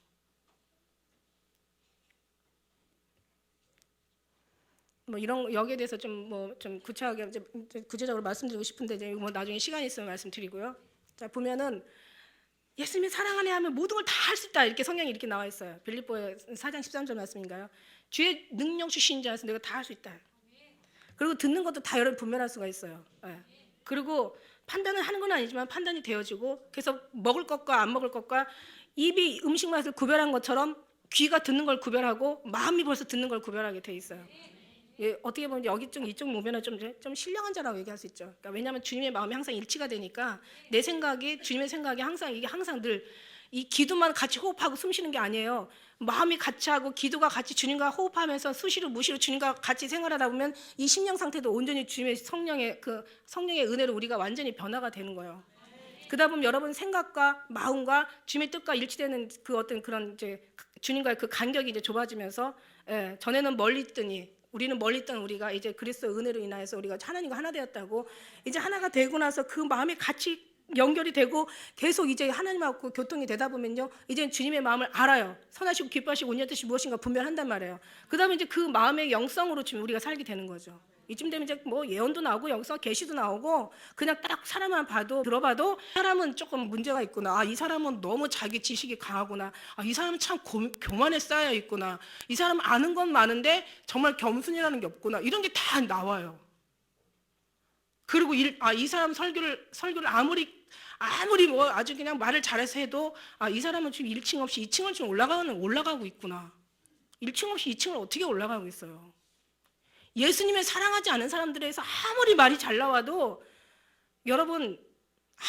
뭐 이런 여기에 대해서 좀 구체적으로 말씀드리고 싶은데 이제 뭐 나중에 시간이 있으면 말씀드리고요. 자, 보면은 예수님의 사랑 안에 하면 모든 걸 다 할 수 있다 이렇게 성경이 이렇게 나와 있어요. 빌립보의 4장 13절 말씀인가요? 주의 능력 주신 자 안에서 내가 다 할 수 있다. 그리고 듣는 것도 다 여러분 분별할 수가 있어요. 그리고 판단을 하는 건 아니지만 판단이 되어지고 그래서 먹을 것과 안 먹을 것과 입이 음식 맛을 구별한 것처럼 귀가 듣는 걸 구별하고 마음이 벌써 듣는 걸 구별하게 돼 있어요. 어떻게 보면 여기 이쪽 보면은 좀 신령한 자라고 얘기할 수 있죠. 그러니까 왜냐하면 주님의 마음이 항상 일치가 되니까 내 생각이 주님의 생각이 이게 항상 늘 이 기도만 같이 호흡하고 숨 쉬는 게 아니에요. 마음이 같이 하고 기도가 같이 주님과 호흡하면서 수시로 무시로 주님과 같이 생활하다 보면 이 심령 상태도 온전히 주님의 성령의 은혜로 우리가 완전히 변화가 되는 거예요. 그러다 보면 여러분 생각과 마음과 주님의 뜻과 일치되는 그 어떤 그런 이제 주님과의 그 간격이 이제 좁아지면서 전에는 멀리 있더니 우리는 멀리 있던 우리가 이제 그리스도의 은혜로 인하여서 우리가 하나님과 하나 되었다고 이제 하나가 되고 나서 그 마음이 같이 연결이 되고 계속 이제 하나님하고 교통이 되다 보면요 이제 주님의 마음을 알아요. 선하시고 기뻐하시고 온유한 뜻이 무엇인가 분별한단 말이에요. 그 다음에 이제 그 마음의 영성으로 지금 우리가 살게 되는 거죠. 이쯤 되면 이제 뭐 예언도 나오고 영성 계시도 나오고 그냥 딱 사람만 들어봐도 사람은 조금 문제가 있구나. 이 사람은 너무 자기 지식이 강하구나. 이 사람은 참 교만에 쌓여 있구나. 이 사람은 아는 건 많은데 정말 겸손이라는 게 없구나. 이런 게 다 나와요. 그리고 이 사람 설교를 아무리 뭐 아주 그냥 말을 잘해서 해도 이 사람은 지금 1층 없이 2층을 지금 올라가고 있구나. 1층 없이 2층을 어떻게 올라가고 있어요. 예수님을 사랑하지 않은 사람들에서 아무리 말이 잘 나와도 여러분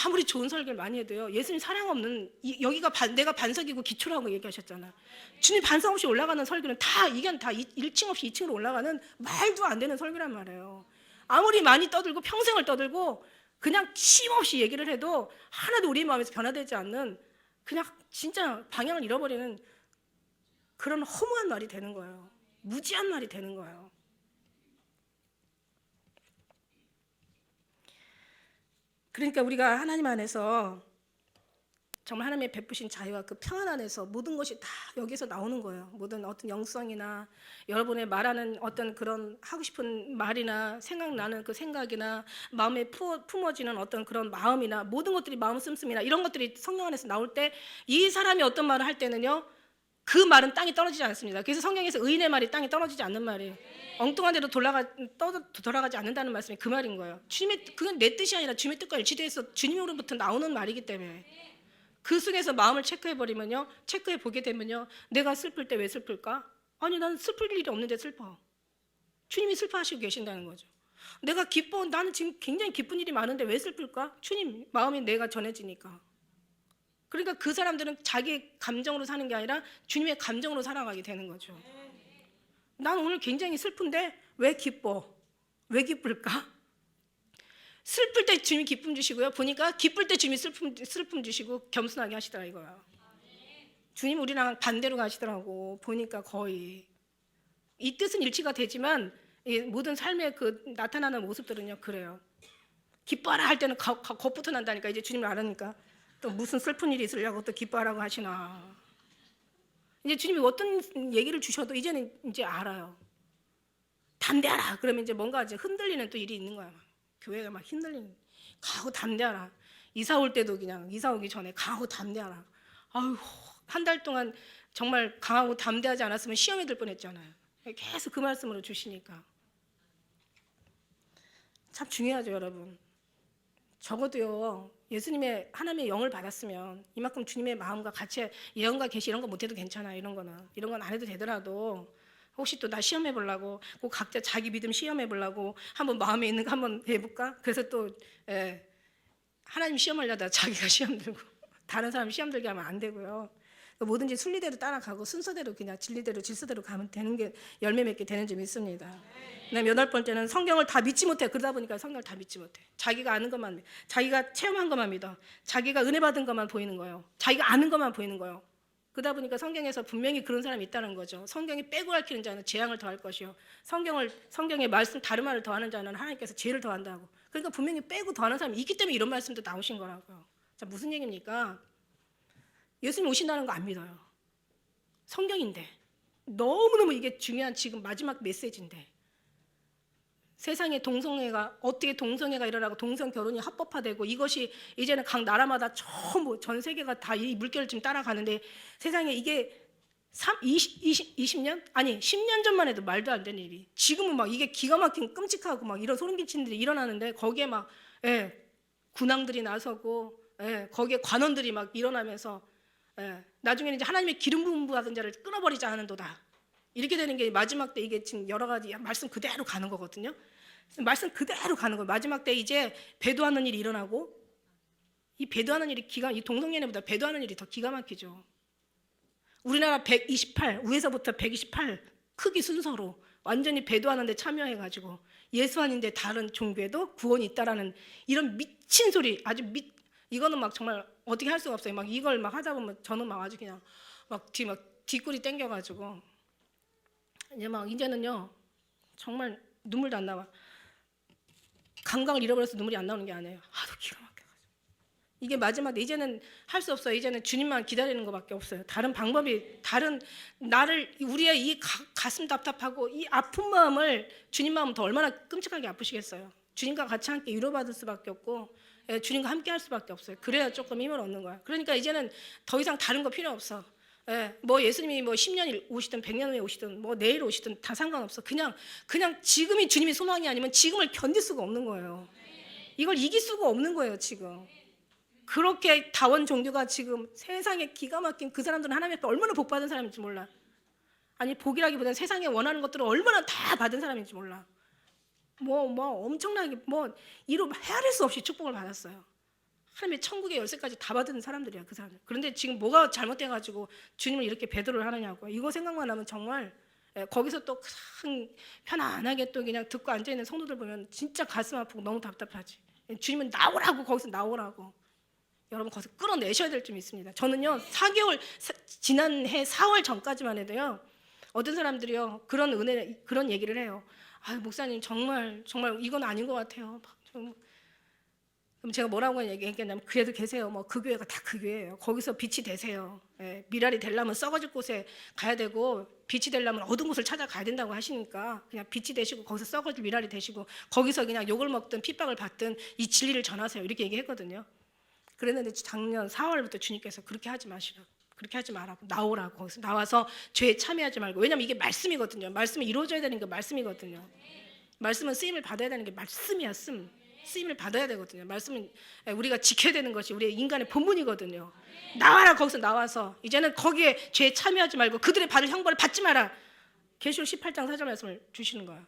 아무리 좋은 설교를 많이 해도요 예수님 사랑 없는 여기가 내가 반석이고 기초라고 얘기하셨잖아. 주님 반석 없이 올라가는 설교는 이게 다 1층 없이 2층으로 올라가는 말도 안 되는 설교란 말이에요. 아무리 많이 떠들고 평생을 떠들고 그냥 쉼없이 얘기를 해도 하나도 우리 마음에서 변화되지 않는 그냥 진짜 방향을 잃어버리는 그런 허무한 말이 되는 거예요. 무지한 말이 되는 거예요. 그러니까 우리가 하나님 안에서 정말 하나님의 베푸신 자유와 그 평안 안에서 모든 것이 다 여기서 나오는 거예요. 모든 어떤 영성이나 여러분의 말하는 어떤 그런 하고 싶은 말이나 생각나는 그 생각이나 마음에 품어지는 어떤 그런 마음이나 모든 것들이 마음 씀씀이나 이런 것들이 성령 안에서 나올 때 이 사람이 어떤 말을 할 때는요 그 말은 땅에 떨어지지 않습니다. 그래서 성경에서 의인의 말이 땅에 떨어지지 않는 말이에요. 엉뚱한 데로 돌아가지 않는다는 말씀이 그 말인 거예요. 그건 내 뜻이 아니라 주님의 뜻과 일치돼서 주님으로부터 나오는 말이기 때문에 그 속에서 마음을 체크해버리면요, 체크해 보게 되면요, 내가 슬플 때 왜 슬플까? 아니, 나는 슬플 일이 없는데 슬퍼. 주님이 슬퍼하시고 계신다는 거죠. 내가 기뻐, 나는 지금 굉장히 기쁜 일이 많은데 왜 슬플까? 주님 마음이 내가 전해지니까. 그러니까 그 사람들은 자기 감정으로 사는 게 아니라 주님의 감정으로 살아가게 되는 거죠. 난 오늘 굉장히 슬픈데 왜 기뻐? 왜 기쁠까? 슬플 때 주님이 기쁨 주시고요, 보니까 기쁠 때 주님이 슬픔 주시고 겸손하게 하시더라 이거야. 주님 우리랑 반대로 가시더라고. 보니까 거의 이 뜻은 일치가 되지만 이 모든 삶의 그 나타나는 모습들은요 그래요. 기뻐하라 할 때는 겁부터 난다니까. 이제 주님을 알으니까 또 무슨 슬픈 일이 있으려고 또 기뻐하라고 하시나. 이제 주님이 어떤 얘기를 주셔도 이제는 이제 알아요. 담대하라 그러면 이제 뭔가 이제 흔들리는 또 일이 있는 거야. 교회가 막 흔들리는. 강하고 담대하라. 이사 올 때도 그냥 이사 오기 전에 강하고 담대하라. 아유, 한 달 동안 정말 강하고 담대하지 않았으면 시험에 들 뻔했잖아요. 계속 그 말씀으로 주시니까 참 중요하죠, 여러분. 적어도요, 예수님의 하나님의 영을 받았으면 이만큼 주님의 마음과 같이 예언과 계시 이런 거 못해도 괜찮아. 이런 건 안 해도 되더라도 혹시 또 나 시험해 보려고, 꼭 각자 자기 믿음 시험해 보려고 한번 마음에 있는 거 한번 해볼까? 그래서 또 하나님 시험하려다 자기가 시험 들고 다른 사람 시험 들게 하면 안 되고요. 뭐든지 순리대로 따라가고 순서대로 그냥 진리대로 질서대로 가면 되는 게 열매 맺게 되는 점이 있습니다. 그다음에 8번째는 성경을 다 믿지 못해. 그러다 보니까 성경을 다 믿지 못해. 자기가 아는 것만, 자기가 체험한 것만 믿어. 자기가 은혜 받은 것만 보이는 거예요. 자기가 아는 것만 보이는 거예요. 그러다 보니까 성경에서 분명히 그런 사람이 있다는 거죠. 성경이 빼고 얽히는 자는 재앙을 더할 것이요, 성경의 말씀 다른 말을 더하는 자는 하나님께서 죄를 더한다고. 그러니까 분명히 빼고 더하는 사람이 있기 때문에 이런 말씀도 나오신 거라고요. 자, 무슨 얘기입니까? 예수님 오신다는 거 안 믿어요. 성경인데 너무너무 이게 중요한 지금 마지막 메시지인데, 세상에 동성애가 어떻게 동성애가 일어나고 동성 결혼이 합법화되고 이것이 이제는 각 나라마다 전부 전 세계가 다 이 물결을 지금 따라가는데, 세상에 이게 20년? 아니 10년 전만 해도 말도 안 되는 일이 지금은 막 이게 기가 막힌 끔찍하고 막 이런 소름 끼치는 일이 일어나는데, 거기에 막 군왕들이 나서고 거기에 관원들이 막 일어나면서 나중에는 이제 하나님의 기름 부음 받은 자를 끊어버리자 하는도다. 이렇게 되는 게 마지막 때 이게 지금 여러 가지 말씀 그대로 가는 거거든요. 말씀 그대로 가는 거예요. 마지막 때 이제 배도하는 일이 일어나고, 이 배도하는 일이 이 동성연애보다 배도하는 일이 더 기가 막히죠. 우리나라 128 위에서부터 128 크기 순서로 완전히 배도하는데 참여해가지고 예수 아닌데 다른 종교에도 구원이 있다라는 이런 미친 소리, 아주 이거는 막 정말 어떻게 할 수가 없어요. 막 이걸 막 하다 보면 저는 막 아주 그냥 막 뒷골이 땡겨가지고 이제는요 정말 눈물도 안 나와. 감각을 잃어버려서 눈물이 안 나오는 게 아니에요. 하도 기가 막혀가지고 이게 마지막 때 이제는 할 수 없어요. 이제는 주님만 기다리는 것밖에 없어요. 다른 방법이, 우리의 이 가슴 답답하고 이 아픈 마음을, 주님 마음은 더 얼마나 끔찍하게 아프시겠어요. 주님과 같이 함께 위로받을 수밖에 없고 주님과 함께 할 수밖에 없어요. 그래야 조금 힘을 얻는 거야. 그러니까 이제는 더 이상 다른 거 필요 없어. 뭐 예수님이 뭐 10년 오시든 100년 후에 오시든 뭐 내일 오시든 다 상관없어. 그냥 지금이 주님이 소망이 아니면 지금을 견딜 수가 없는 거예요. 이걸 이길 수가 없는 거예요 지금. 그렇게 다원 종교가 지금 세상에 기가 막힌, 그 사람들은 하나님 앞에 얼마나 복 받은 사람인지 몰라. 아니 복이라기보다는 세상에 원하는 것들을 얼마나 다 받은 사람인지 몰라. 엄청나게 이루 헤아릴 수 없이 축복을 받았어요. 하나님의 천국의 열쇠까지 다 받은 사람들이야 그 사람들. 그런데 지금 뭐가 잘못돼가지고 주님을 이렇게 배도를 하느냐고. 이거 생각만 하면 정말 거기서 또 편안하게 또 그냥 듣고 앉아있는 성도들 보면 진짜 가슴 아프고 너무 답답하지. 주님은 나오라고, 거기서 나오라고. 여러분 거기서 끌어내셔야 될 점이 있습니다. 저는요 4개월 지난해 4월 전까지만 해도요 어떤 사람들이요 그런 얘기를 해요. 목사님 정말 이건 아닌 것 같아요. 그럼 제가 뭐라고 얘기했냐면, 그래도 계세요. 그 교회가 다 그 교회예요. 거기서 빛이 되세요. 미랄이 되려면 썩어질 곳에 가야 되고, 빛이 되려면 어두운 곳을 찾아가야 된다고 하시니까 그냥 빛이 되시고 거기서 썩어질 미랄이 되시고 거기서 그냥 욕을 먹든 핍박을 받든 이 진리를 전하세요. 이렇게 얘기했거든요. 그랬는데 작년 4월부터 주님께서 그렇게 하지 말라고 나오라고. 거기서 나와서 죄에 참여하지 말고. 왜냐면 이게 말씀이거든요. 말씀이 이루어져야 되는 게 말씀이거든요. 말씀은 쓰임을 받아야 되는 게 말씀이야. 쓰임을 받아야 되거든요. 말씀은 우리가 지켜야 되는 것이 우리의 인간의 본분이거든요. 나와라. 거기서 나와서 이제는 거기에 죄에 참여하지 말고 그들의 받을 형벌을 받지 마라. 계시록 18장 4절 말씀을 주시는 거예요.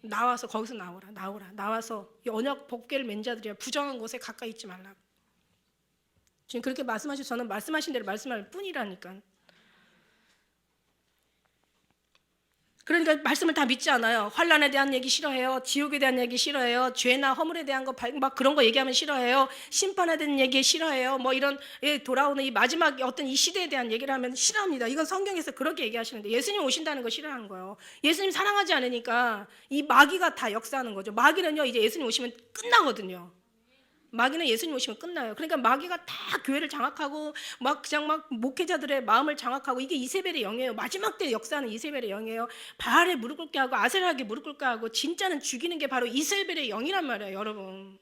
나와서 거기서 나오라. 나와서 이 언약 법궤를 맨 자들이야 부정한 곳에 가까이 있지 말라고. 지금 그렇게 말씀하셔서 저는 말씀하신 대로 말씀할 뿐이라니까. 그러니까 말씀을 다 믿지 않아요. 환난에 대한 얘기 싫어해요. 지옥에 대한 얘기 싫어해요. 죄나 허물에 대한 거 막 그런 거 얘기하면 싫어해요. 심판에 대한 얘기 싫어해요. 뭐 이런 돌아오는 이 마지막 어떤 이 시대에 대한 얘기를 하면 싫어합니다. 이건 성경에서 그렇게 얘기하시는데 예수님 오신다는 거 싫어하는 거예요. 예수님 사랑하지 않으니까 이 마귀가 다 역사하는 거죠. 마귀는요 이제 예수님 오시면 끝나거든요. 마귀는 예수님 오시면 끝나요. 그러니까 마귀가 다 교회를 장악하고 막 그냥 막 목회자들의 마음을 장악하고 이게 이세벨의 영이에요. 마지막 때 역사하는 이세벨의 영이에요. 바알에 무릎 꿇게 하고 아세라에게 무릎 꿇게 하고 진짜는 죽이는 게 바로 이세벨의 영이란 말이에요, 여러분.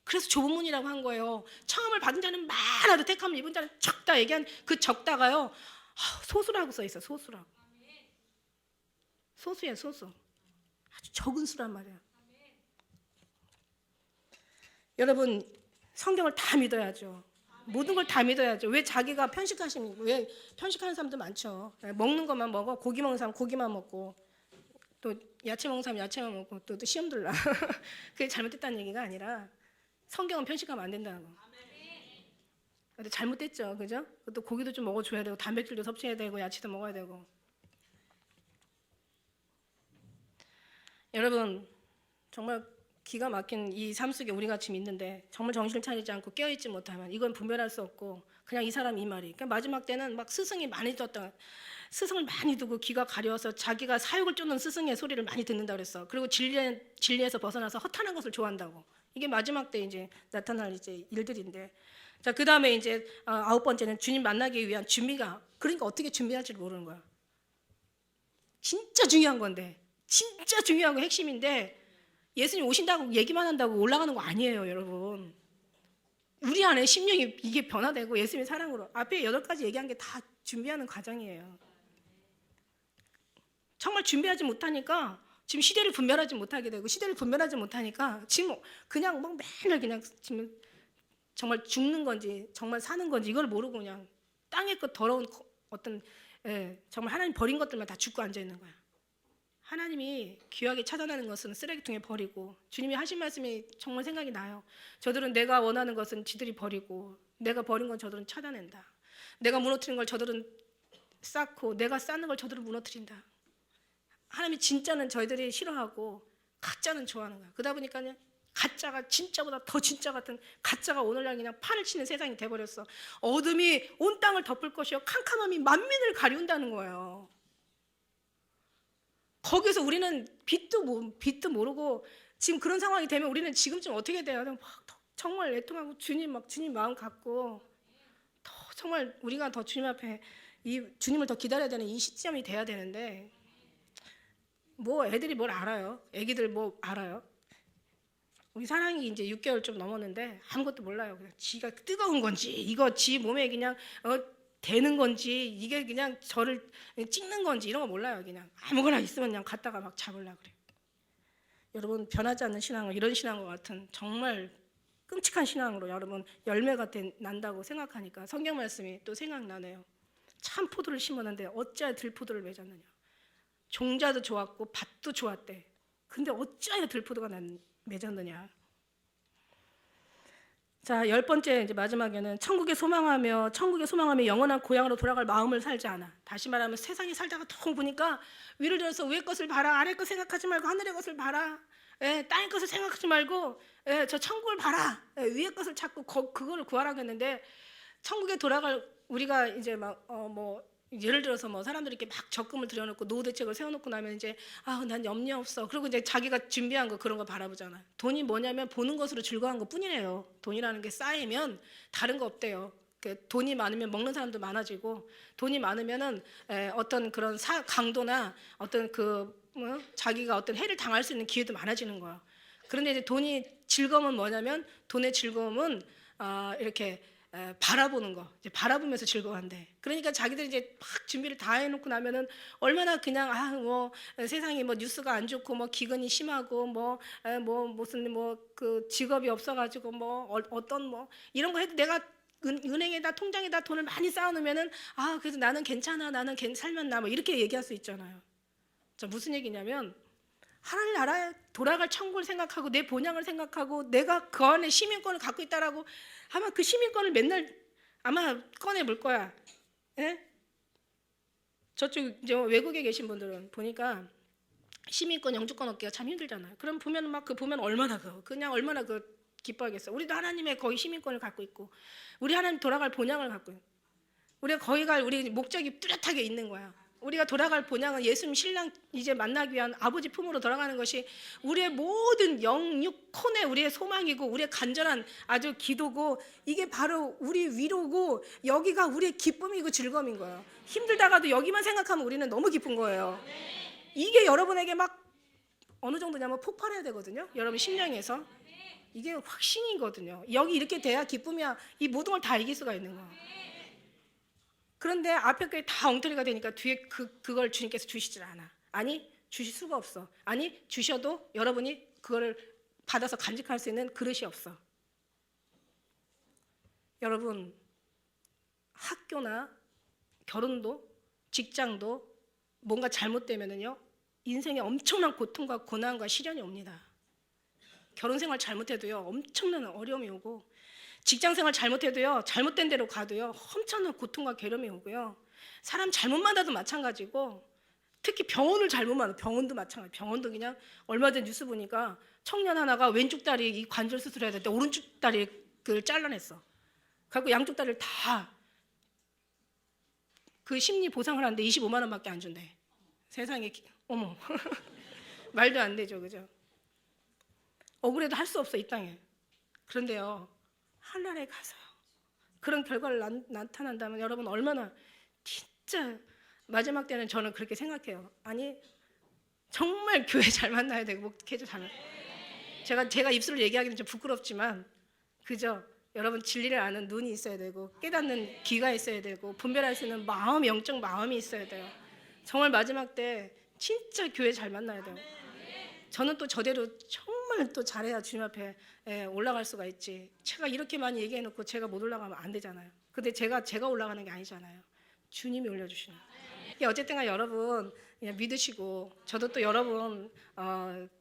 그래서 좁은 문이라고 한 거예요. 청함을 받은 자는 많아도 택함을 입은 자는 적다 얘기한 그 적다가요 소수라고 써 있어요. 소수라고. 소수예요, 소수. 아주 적은 수란 말이에요. 여러분 성경을 다 믿어야죠. 모든 걸 다 믿어야죠. 왜 자기가 편식하십니까? 왜 편식하는 사람도 많죠. 먹는 것만 먹어. 고기 먹는 사람 고기만 먹고 또 야채 먹는 사람 야채만 먹고 또 시험 들라. 그게 잘못됐다는 얘기가 아니라 성경은 편식하면 안 된다는 거. 근데 잘못됐죠, 그죠? 또 고기도 좀 먹어줘야 되고 단백질도 섭취해야 되고 야채도 먹어야 되고. 여러분 정말 기가 막힌 이 삶 속에 우리가 지금 있는데 정말 정신을 차리지 않고 깨어있지 못하면 이건 분별할 수 없고 그냥 이 사람 이 말이. 그러니까 마지막 때는 막 스승이 많이 뒀다. 스승을 많이 두고 귀가 가려워서 자기가 사육을 쫓는 스승의 소리를 많이 듣는다 그랬어. 그리고 진리에서 벗어나서 허탄한 것을 좋아한다고. 이게 마지막 때 이제 나타날 이제 일들인데. 자, 그다음에 이제 9번째는 주님 만나기 위한 준비가. 그러니까 어떻게 준비할지를 모르는 거야. 진짜 중요한 건데. 진짜 중요한 거 핵심인데 예수님 오신다고 얘기만 한다고 올라가는 거 아니에요, 여러분. 우리 안에 심령이 이게 변화되고 예수님의 사랑으로 앞에 8가지 얘기한 게 다 준비하는 과정이에요. 정말 준비하지 못하니까 지금 시대를 분별하지 못하게 되고 시대를 분별하지 못하니까 지금 그냥 막 맨날 그냥 지금 정말 죽는 건지 정말 사는 건지 이걸 모르고 그냥 땅의 그 더러운 어떤 정말 하나님 버린 것들만 다 죽고 앉아 있는 거야. 하나님이 귀하게 찾아내는 것은 쓰레기통에 버리고 주님이 하신 말씀이 정말 생각이 나요. 저들은 내가 원하는 것은 지들이 버리고 내가 버린 건 저들은 찾아낸다. 내가 무너뜨린 걸 저들은 쌓고 내가 쌓는 걸 저들은 무너뜨린다. 하나님이 진짜는 저희들이 싫어하고 가짜는 좋아하는 거야. 그러다 보니까 가짜가 진짜보다 더 진짜 같은 가짜가 오늘날 그냥 판을 치는 세상이 돼버렸어. 어둠이 온 땅을 덮을 것이요 캄캄함이 만민을 가리운다는 거예요. 거기서 우리는 빛도 모르고 지금 그런 상황이 되면 우리는 지금쯤 어떻게 돼요? 막 정말 애통하고 주님 마음 갖고 더 정말 우리가 더 주님 앞에 이 주님을 더 기다려야 되는 이 시점이 돼야 되는데 뭐 애들이 뭘 알아요? 애기들 뭐 알아요? 우리 사랑이 이제 6개월 좀 넘었는데 아무것도 몰라요. 그냥 지가 뜨거운 건지 이거 지 몸에 그냥 되는 건지 이게 그냥 저를 찍는 건지 이런 거 몰라요. 그냥 아무거나 있으면 그냥 갖다가 막 잡으려고 그래요. 여러분 변하지 않는 신앙은 이런 신앙과 같은 정말 끔찍한 신앙으로 여러분 열매가 난다고 생각하니까 성경 말씀이 또 생각나네요. 참 포도를 심었는데 어찌하여 들포도를 맺었느냐. 종자도 좋았고 밭도 좋았대. 근데 어찌하여 들포도가 맺었느냐. 자, 10번째 이제 마지막에는 천국에 소망하며 영원한 고향으로 돌아갈 마음을 살지 않아. 다시 말하면 세상에 살다가 통 보니까 위를 들어서 위의 것을 봐라. 아래 것 생각하지 말고 하늘의 것을 봐라. 땅의 것을 생각하지 말고 저 천국을 봐라. 위의 것을 찾고 그거를 구하라고 했는데 천국에 돌아갈 우리가 이제 막 예를 들어서 뭐 사람들이 이렇게 막 적금을 들여놓고 노후 대책을 세워놓고 나면 이제 난 염려 없어. 그리고 이제 자기가 준비한 거 그런 거 바라보잖아. 돈이 뭐냐면 보는 것으로 즐거운 것 뿐이래요. 돈이라는 게 쌓이면 다른 거 없대요. 돈이 많으면 먹는 사람도 많아지고 돈이 많으면은 어떤 그런 강도나 어떤 자기가 어떤 해를 당할 수 있는 기회도 많아지는 거야. 그런데 이제 즐거움은 뭐냐면 돈의 즐거움은 이렇게 바라보는 거, 이제 바라보면서 즐거워한대. 그러니까 자기들이 이제 막 준비를 다 해놓고 나면은 얼마나 그냥 뭐 세상이 뭐 뉴스가 안 좋고 뭐 기근이 심하고 뭐 무슨 뭐 그 직업이 없어가지고 뭐 어떤 뭐 이런 거 해도 내가 은행에다 통장에다 돈을 많이 쌓아놓으면은 그래서 나는 괜찮아, 나는 살면 나 뭐 이렇게 얘기할 수 있잖아요. 자, 무슨 얘기냐면 하나님 나라에 돌아갈 천국을 생각하고 내 본향을 생각하고 내가 그 안에 시민권을 갖고 있다라고 아마 그 시민권을 맨날 아마 꺼내볼 거야. 예? 저쪽 이제 외국에 계신 분들은 보니까 시민권, 영주권 얻기가 참 힘들잖아요. 그럼 보면 막 보면 얼마나 그냥 얼마나 기뻐하겠어. 우리도 하나님의 거의 시민권을 갖고 있고, 우리 하나님 돌아갈 본향을 갖고 있고, 우리가 거기 갈 우리 목적이 뚜렷하게 있는 거야. 우리가 돌아갈 본향은 예수님 신랑 이제 만나기 위한 아버지 품으로 돌아가는 것이 우리의 모든 영육혼의 우리의 소망이고 우리의 간절한 아주 기도고, 이게 바로 우리 위로고 여기가 우리의 기쁨이고 즐거움인 거예요. 힘들다가도 여기만 생각하면 우리는 너무 기쁜 거예요. 이게 여러분에게 막 어느 정도냐면 폭발해야 되거든요. 여러분 심령에서 이게 확신이거든요. 여기 이렇게 돼야 기쁨이야. 이 모든 걸 다 이길 수가 있는 거예요. 그런데 앞에 게 다 엉터리가 되니까 뒤에 그걸 주님께서 주시질 않아. 아니, 주실 수가 없어. 아니, 주셔도 여러분이 그거를 받아서 간직할 수 있는 그릇이 없어. 여러분, 학교나 결혼도 직장도 뭔가 잘못되면은요, 인생에 엄청난 고통과 고난과 시련이 옵니다. 결혼 생활 잘못해도요, 엄청난 어려움이 오고, 직장 생활 잘못해도요, 잘못된 데로 가도요, 엄청난 고통과 괴로움이 오고요. 사람 잘못 만나도 마찬가지고, 특히 병원을 잘못 만나, 병원도 마찬가지. 병원도 그냥 얼마 전 뉴스 보니까 청년 하나가 왼쪽 다리 이 관절 수술해야 될 때 오른쪽 다리를 잘라냈어. 그래서 양쪽 다리를 다 그 심리 보상을 하는데 25만 원밖에 안 준대. 세상에, 어머. 말도 안 되죠, 그죠? 억울해도 할 수 없어, 이 땅에. 그런데요, 하늘에 가서요, 그런 결과를 나타난다면 여러분 얼마나 진짜 마지막 때는 저는 그렇게 생각해요. 아니, 정말 교회 잘 만나야 되고 목회자 잘 만나야, 제가 입술을 얘기하기는 좀 부끄럽지만, 그죠? 여러분 진리를 아는 눈이 있어야 되고 깨닫는 귀가 있어야 되고 분별할 수 있는 마음, 영적 마음이 있어야 돼요. 정말 마지막 때 진짜 교회 잘 만나야 돼요. 저는 또 저대로 정말 또 잘해야 주님 앞에 올라갈 수가 있지. 제가 이렇게 많이 얘기해놓고 제가 못 올라가면 안 되잖아요. 근데 제가 올라가는 게 아니잖아요. 주님이 올려주시는. 어쨌든 여러분 그냥 믿으시고, 저도 또 여러분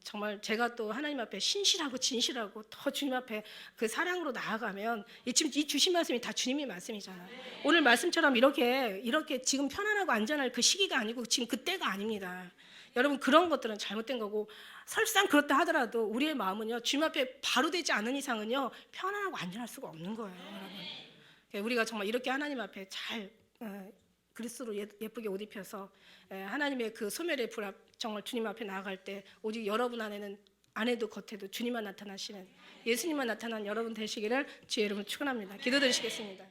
정말 제가 또 하나님 앞에 신실하고 진실하고 더 주님 앞에 그 사랑으로 나아가면 이 주신 말씀이 다 주님의 말씀이잖아요. 오늘 말씀처럼 이렇게 지금 편안하고 안전할 그 시기가 아니고 지금 그때가 아닙니다. 여러분 그런 것들은 잘못된 거고, 설상 그렇다 하더라도 우리의 마음은요, 주님 앞에 바로 되지 않은 이상은요 편안하고 안전할 수가 없는 거예요. 여러분 우리가 정말 이렇게 하나님 앞에 잘 그리스도로 예쁘게 옷 입혀서 하나님의 그 소멸의 불 앞 정말 주님 앞에 나아갈 때 오직 여러분 안에도 겉에도 주님만 나타나시는, 예수님만 나타난 여러분 되시기를 주의 이름으로 축원합니다. 기도드리시겠습니다.